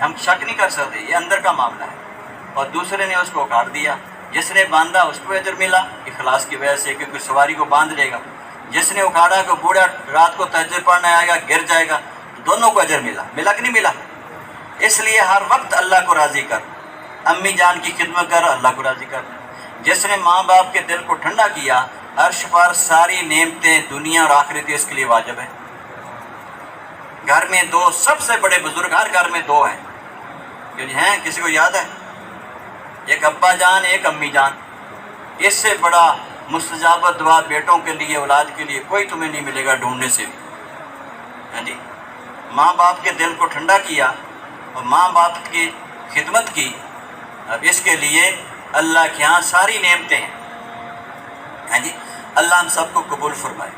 ہم شک نہیں کر سکتے, یہ اندر کا معاملہ ہے. اور دوسرے نے اس کو کاٹ دیا. جس نے باندھا اس کو اجر ملا اخلاص کی وجہ سے, کیونکہ سواری کو باندھ لے گا. جس نے اکھاڑا کہ بوڑھا رات کو تہجد پڑھنے آئے گا, گر جائے گا, دونوں کو اجر ملا. ملا کہ نہیں ملا؟ اس لیے ہر وقت اللہ کو راضی کر, امی جان کی خدمت کر, اللہ کو راضی کر. جس نے ماں باپ کے دل کو ٹھنڈا کیا, عرش پر ساری نعمتیں دنیا اور آخرت اس کے لیے واجب ہے. گھر میں 2 سب سے بڑے بزرگ, ہر گھر میں 2 ہیں. ہیں کسی کو یاد ہے؟ ایک ابا جان, ایک امی جان. اس سے بڑا مستجاب دعا بیٹوں کے لیے, اولاد کے لیے کوئی تمہیں نہیں ملے گا ڈھونڈنے سے بھی. ہاں جی, ماں باپ کے دل کو ٹھنڈا کیا اور ماں باپ کی خدمت کی. اب اس کے لیے اللہ کے ہاں ساری نعمتیں ہیں. ہاں جی, اللہ ہم سب کو قبول فرمائے.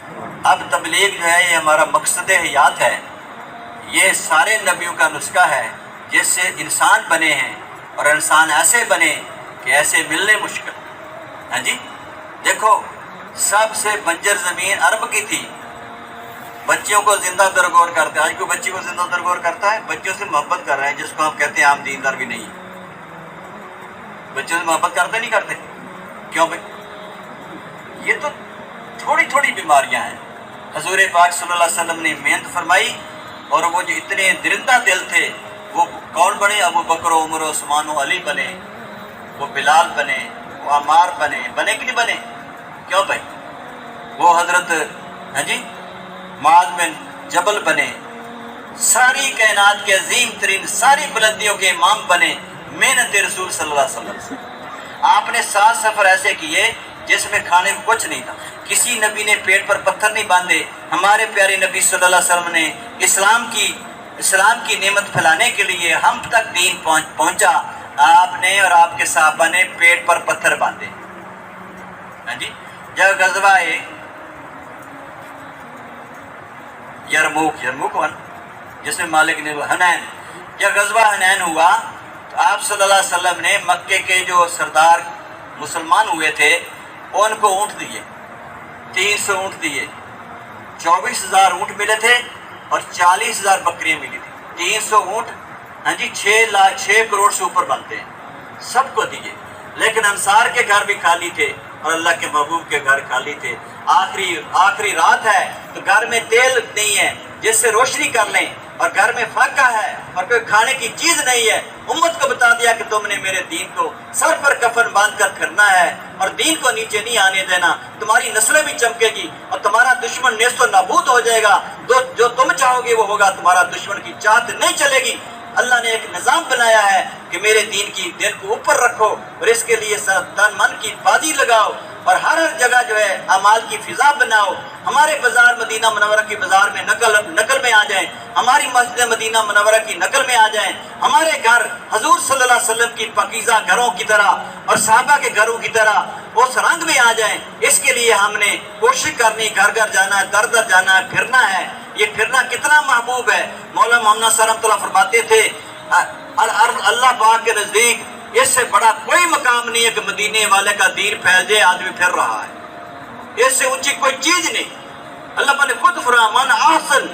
اب تبلیغ جو ہے یہ ہمارا مقصد حیات ہے. یہ سارے نبیوں کا نسخہ ہے جس سے انسان بنے ہیں, اور انسان ایسے بنے کہ ایسے ملنے مشکل. ہاں جی, دیکھو سب سے بنجر زمین عرب کی تھی. بچیوں کو زندہ درگور کرتے. آج کوئی بچی کو زندہ درگور کرتا ہے؟ بچوں سے محبت کر رہے ہیں, جس کو ہم کہتے ہیں عام دیندار بھی نہیں. بچوں سے محبت کرتے نہیں کرتے. کیوں بھائی؟ یہ تو تھوڑی تھوڑی بیماریاں ہیں. حضور پاک صلی اللہ علیہ وسلم نے محنت فرمائی, اور وہ جو اتنے درندہ دل تھے وہ کون بنے؟ ابو بکر و عمر و عثمان و علی بنے, وہ بلال بنے, وہ عمار بنے. بنے کہ نہیں بنے؟ کیوں بھائی؟ وہ حضرت ہاں جی معاذ بن جبل بنے. ساری کائنات کے عظیم ترین ساری بلندیوں کے امام بنے محنت رسول صلی اللہ علیہ وسلم سے. آپ نے 7 سفر ایسے کیے جس میں کھانے کو کچھ نہیں تھا. کسی نبی نے پیٹ پر پتھر نہیں باندھے. ہمارے پیارے نبی صلی اللہ علیہ وسلم نے اسلام کی نعمت پھیلانے کے لیے ہم تک دین پہنچا. آپ نے اور آپ کے صحابہ نے پیٹ پر پتھر باندھے. ہاں جی, جب غزوہ یرموک ہوا جس میں مالک نے حنین, جب غزوہ حنین ہوا تو آپ صلی اللہ علیہ وسلم نے مکے کے جو سردار مسلمان ہوئے تھے ان کو اونٹ دیے, 300 اونٹ دیے. 24,000 اونٹ ملے تھے اور 40,000 بکریاں ملی تھی. 300 اونٹ ہاں جی 6 کروڑ سے اوپر بنتے ہیں. سب کو دیے، لیکن انصار کے گھر بھی خالی تھے اور اللہ کے محبوب کے گھر خالی تھے۔ آخری رات ہے تو گھر میں تیل نہیں ہے جس سے روشنی کر لیں، اور گھر میں فاقہ ہے اور کوئی کھانے کی چیز نہیں ہے۔ امت کو بتا دیا کہ تم نے میرے دین کو سر پر کفن باندھ کر پھرنا ہے اور دین کو نیچے نہیں آنے دینا، تمہاری نسلیں بھی چمکے گی اور تمہارا دشمن نیست و نابود ہو جائے گا، جو تم چاہو گے وہ ہوگا، تمہارا دشمن کی چاہت نہیں چلے گی۔ اللہ نے ایک نظام بنایا ہے کہ میرے دین کو اوپر رکھو اور اس کے لیے تن من کی بازی لگاؤ اور ہر جگہ جو ہے اعمال کی فضا بناؤ۔ ہمارے بازار مدینہ منورہ کی بازار میں نقل میں آ جائیں، ہماری مسجد مدینہ منورہ کی نقل میں آ جائیں، ہمارے گھر حضور صلی اللہ علیہ وسلم کی پاکیزہ گھروں کی طرح اور صحابہ کے گھروں کی طرح اس رنگ میں آ جائیں۔ اس کے لیے ہم نے کوشش کرنی، گھر گھر جانا ہے، در در جانا ہے، پھرنا ہے۔ یہ پھرنا کتنا محبوب ہے۔ مولا محمد صلی اللہ علیہ وسلم فرماتے تھے اللہ پاک کے نزدیک اس سے بڑا کوئی مقام نہیں ہے کہ مدینے والے کا دین پھیل جائے، آدمی پھر رہا ہے، اس سے اونچی کوئی چیز نہیں۔ اللہ پاک نے خود فرمایا من احسن،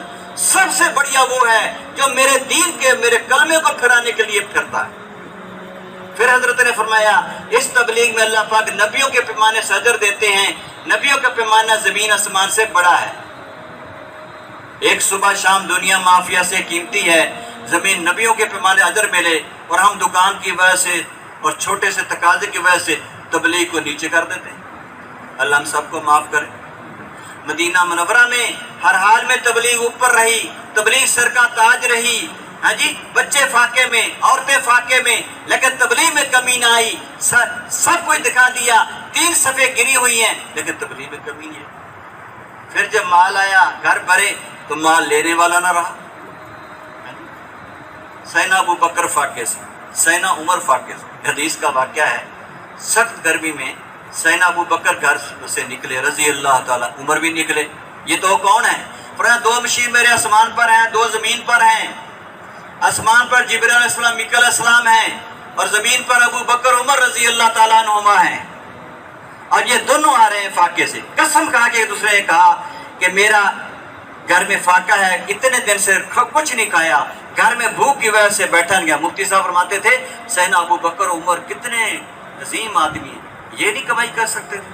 سب سے بڑھیا وہ ہے جو میرے دین کے، میرے کلمے کو پھرانے کے لیے پھرتا ہے۔ پھر حضرت نے فرمایا اس تبلیغ میں اللہ پاک نبیوں کے پیمانے سے اجر دیتے ہیں، نبیوں کا پیمانہ زمین آسمان سے بڑا ہے۔ ایک صبح شام دنیا مافیا سے قیمتی ہے، زمین نبیوں کے پیمانے اجر ملے اور ہم دکان کی وجہ سے اور چھوٹے سے تقاضے کی وجہ سے تبلیغ کو نیچے کر دیتے ہیں۔ اللہ ہم سب کو معاف کرے۔ مدینہ منورہ میں ہر حال میں تبلیغ اوپر رہی، تبلیغ سر کا تاج رہی، ہاں جی، بچے فاقے میں، عورتیں فاقے میں، لیکن تبلیغ میں کمی نہ آئی۔ سب کچھ دکھا دیا، 3 صفحے گری ہوئی ہیں لیکن تبلیغ میں کمی نہیں ہے۔ پھر جب مال آیا، گھر بھرے، تو مال لینے والا نہ رہا۔ سیدنا ابو بکر فاقے سے، سیدنا عمر فاقے سے۔ حدیث کا واقعہ ہے، سخت گرمی میں سیدنا ابو بکر گھر سے نکلے رضی اللہ تعالیٰ، عمر بھی نکلے۔ یہ تو کون ہیں؟ فرمایا 2 مشیر میرے آسمان پر ہیں، 2 زمین پر ہیں۔ آسمان پر جبرائیل علیہ السلام، میکائیل علیہ السلام ہیں، اور زمین پر ابو بکر عمر رضی اللہ تعالیٰ عنہما ہیں، اور یہ دونوں آ رہے ہیں فاقے سے۔ قسم کھا کے ایک دوسرے نے کہا کہ میرا گھر میں فاقہ ہے، اتنے دن سے کچھ نہیں کھایا، گھر میں بھوک کی وجہ سے بیٹھا نہیں گیا۔ مفتی صاحب فرماتے تھے سیدنا ابو بکر عمر کتنے عظیم آدمی ہیں، یہ نہیں کمائی کر سکتے تھے۔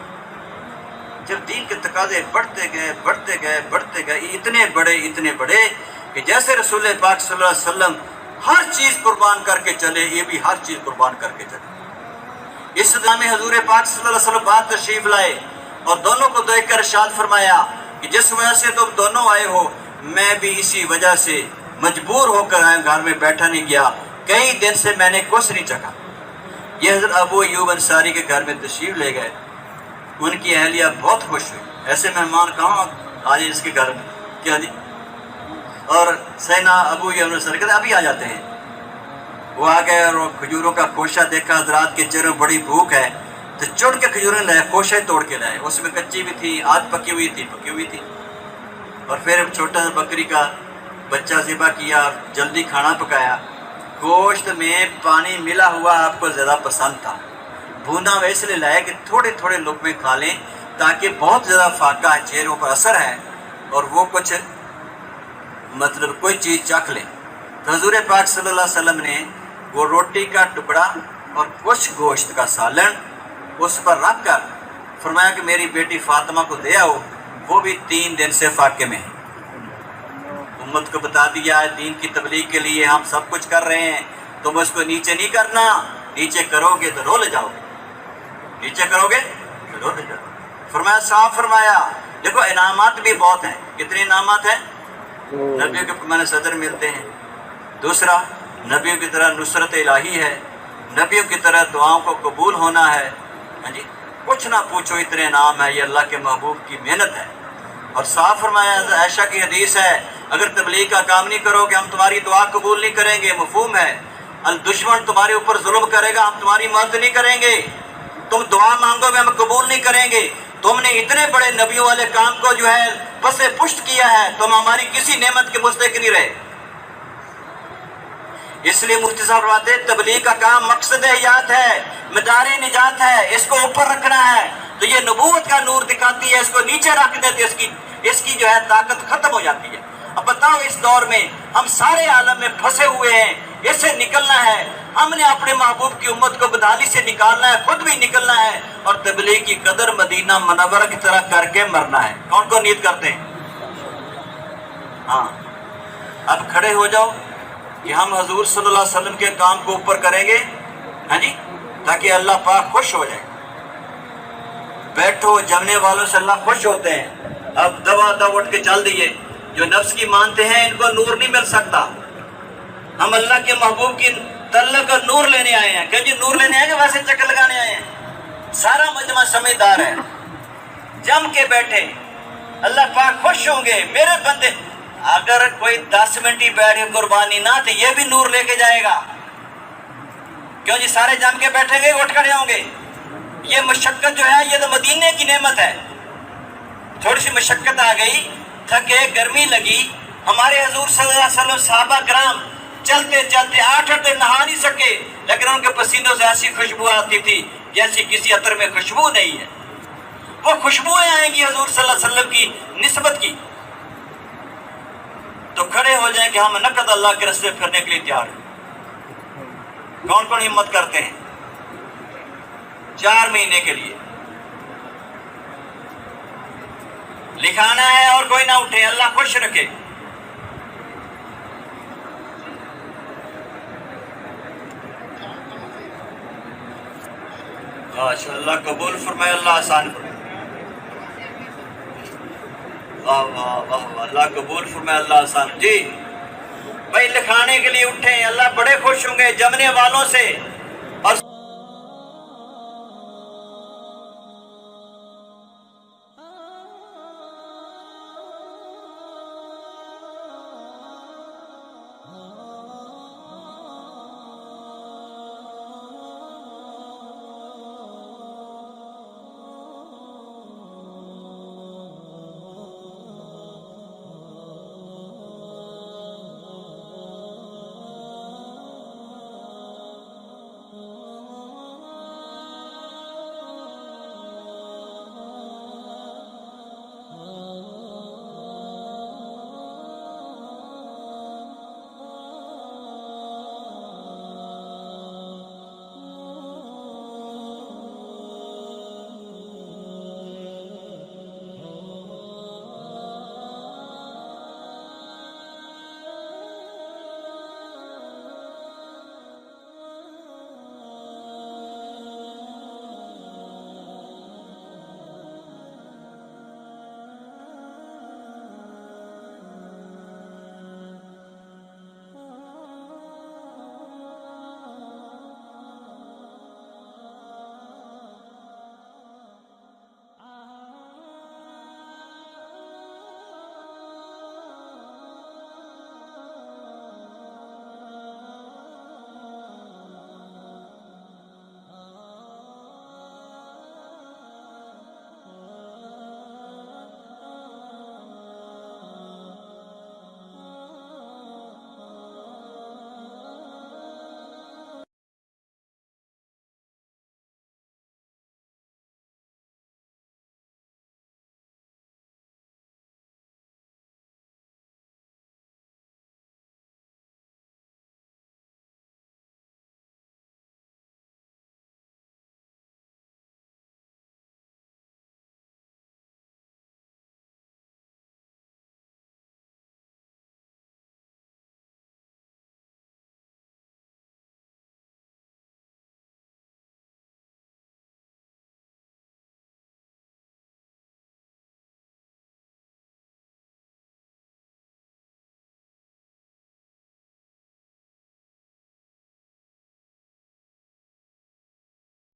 جب دین کے تقاضے بڑھتے گئے، اتنے بڑے کہ جیسے رسول پاک صلی اللہ علیہ وسلم ہر چیز قربان کر کے چلے، یہ بھی ہر چیز قربان کر کے چلے۔ اس دوران میں حضور پاک صلی اللہ علیہ وسلم بات تشریف لائے اور دونوں کو دیکھ کر ارشاد فرمایا کہ جس وجہ سے تم دونوں آئے ہو، میں بھی اسی وجہ سے مجبور ہو کر گھر میں بیٹھا نہیں گیا، کئی دن سے میں نے کچھ نہیں چکھا۔ یہ حضرت ابو ایوب انصاری کے گھر میں تشریف لے گئے، ان کی اہلیہ بہت خوش ہوئی، ایسے مہمان کہاں آج اس کے گھر میں، کیا جی؟ اور سیدنا ابو ایوب انصاری کہتے ابھی آ جاتے ہیں۔ وہ آ گئے اور کھجوروں کا کوشہ دیکھا، حضرات کے چہروں بڑی بھوک ہے، تو چڑ کے کھجوریں لائے، کوشہ توڑ کے لائے، اس میں کچی بھی تھی، آدھ پکی ہوئی تھی، اور پھر چھوٹا سا بکری کا بچہ ذبح کیا اور جلدی کھانا پکایا۔ گوشت میں پانی ملا ہوا آپ کو زیادہ پسند تھا، بھونا ہوا اس لیے لائے کہ تھوڑے لقمے کھا لیں، تاکہ بہت زیادہ فاقہ ہے، چہروں پر اثر ہے اور وہ کچھ مطلب کوئی چیز چکھ لیں۔ تو حضور پاک صلی اللہ علیہ وسلم نے وہ روٹی کا ٹکڑا اور کچھ گوشت کا سالن اس پر رکھ کر فرمایا کہ میری بیٹی فاطمہ کو دے آؤ، وہ بھی 3 دن سے فاقے میں ہے۔ امت کو بتا دیا ہے دین کی تبلیغ کے لیے ہم سب کچھ کر رہے ہیں، تم اس کو نیچے نہیں کرنا، نیچے کرو گے تو رول جاؤ گے، نیچے کرو گے تو رول جاؤ گے۔ فرمایا صاف فرمایا، دیکھو انعامات بھی بہت ہیں۔ کتنے انعامات ہیں؟ نبیوں کے پیمانے صدر ملتے ہیں۔ دوسرا، نبیوں کی طرح نصرت الہی ہے، نبیوں کی طرح دعاؤں کو قبول ہونا ہے۔ ہاں جی، کچھ نہ پوچھو اتنے انعام ہے، یہ اللہ کے محبوب کی محنت ہے۔ اور صاف فرمایا، عائشہ کی حدیث ہے اگر تبلیغ کا کام نہیں کرو گے ہم تمہاری دعا قبول نہیں کریں گے۔ مفہوم ہے، دشمن تمہارے اوپر ظلم کرے گا، ہم تمہاری مدد نہیں کریں گے، تم دعا مانگو گے ہم قبول نہیں کریں گے۔ تم نے اتنے بڑے نبیوں والے کام کو جو ہے پس پشت کیا ہے، تم ہماری کسی نعمت کے مستحق نہیں رہے۔ اس لیے مفتی صاحب فرماتے ہیں تبلیغ کا کام مقصد حیات ہے، مدار نجات ہے، اس کو اوپر رکھنا ہے۔ تو یہ نبوت کا نور دکھاتی ہے، اس کو نیچے رکھ دیتے اس کی جو ہے طاقت ختم ہو جاتی ہے۔ اب بتاؤ اس دور میں ہم سارے عالم میں پھنسے ہوئے ہیں، اس سے نکلنا ہے ہم نے اپنے محبوب کی امت کو بدحالی سے نکالنا ہے، خود بھی نکلنا ہے، اور تبلیغ کی قدر مدینہ منورہ کی طرح کر کے مرنا ہے۔ کون کون نیت کرتے ہیں؟ ہاں، اب کھڑے ہو جاؤ کہ ہم حضور صلی اللہ علیہ وسلم کے کام کو اوپر کریں گے، ہاں جی، تاکہ اللہ پاک خوش ہو جائے۔ بیٹھو، جمنے والوں سے اللہ خوش ہوتے ہیں۔ اب دوا اٹھ کے چل دیے۔ جو نفس کی مانتے ہیں ان کو نور نہیں مل سکتا۔ ہم اللہ کے محبوب کی تعلق کا نور لینے آئے ہیں۔ کہ جی نور لینے آئے ہیں کہ ویسے چکر لگانے آئے ہیں؟ سارا مجمع سمجھدار ہے، جم کے بیٹھے، اللہ پاک خوش ہوں گے۔ میرے بندے، اگر کوئی 10 منٹ ہی بیٹھ کے قربانی نہ تو یہ بھی نور لے کے جائے گا۔ کیوں جی؟ سارے جم کے بیٹھیں گے، اٹھ کھڑے ہوں گے۔ یہ مشقت جو ہے یہ تو مدینے کی نعمت ہے۔ تھوڑی سی مشقت آ گئی، تھکے، گرمی لگی، ہمارے حضور صلی اللہ علیہ وسلم صحابہ کرام چلتے چلتے 8 دن نہا نہیں سکے، لیکن ان کے پسینوں سے ایسی خوشبو آتی تھی جیسی کسی عطر میں خوشبو نہیں ہے۔ وہ خوشبوئیں آئیں گی حضور صلی اللہ علیہ وسلم کی نسبت کی۔ تو کھڑے ہو جائیں کہ ہم نقد اللہ کے راستے پھرنے کے لیے تیار ہیں۔ کون کون ہمت کرتے ہیں 4 مہینے کے لیے؟ لکھانا ہے اور کوئی نہ اٹھے، اللہ خوش رکھے۔ ماشاء اللہ، قبول فرمائے، اللہ آسان فرمائے۔ واہ واہ واہ واہ، اللہ قبول فرمائے، اللہ آسان۔ جی بھائی، لکھانے کے لیے اٹھیں، اللہ بڑے خوش ہوں گے۔ جمنے والوں سے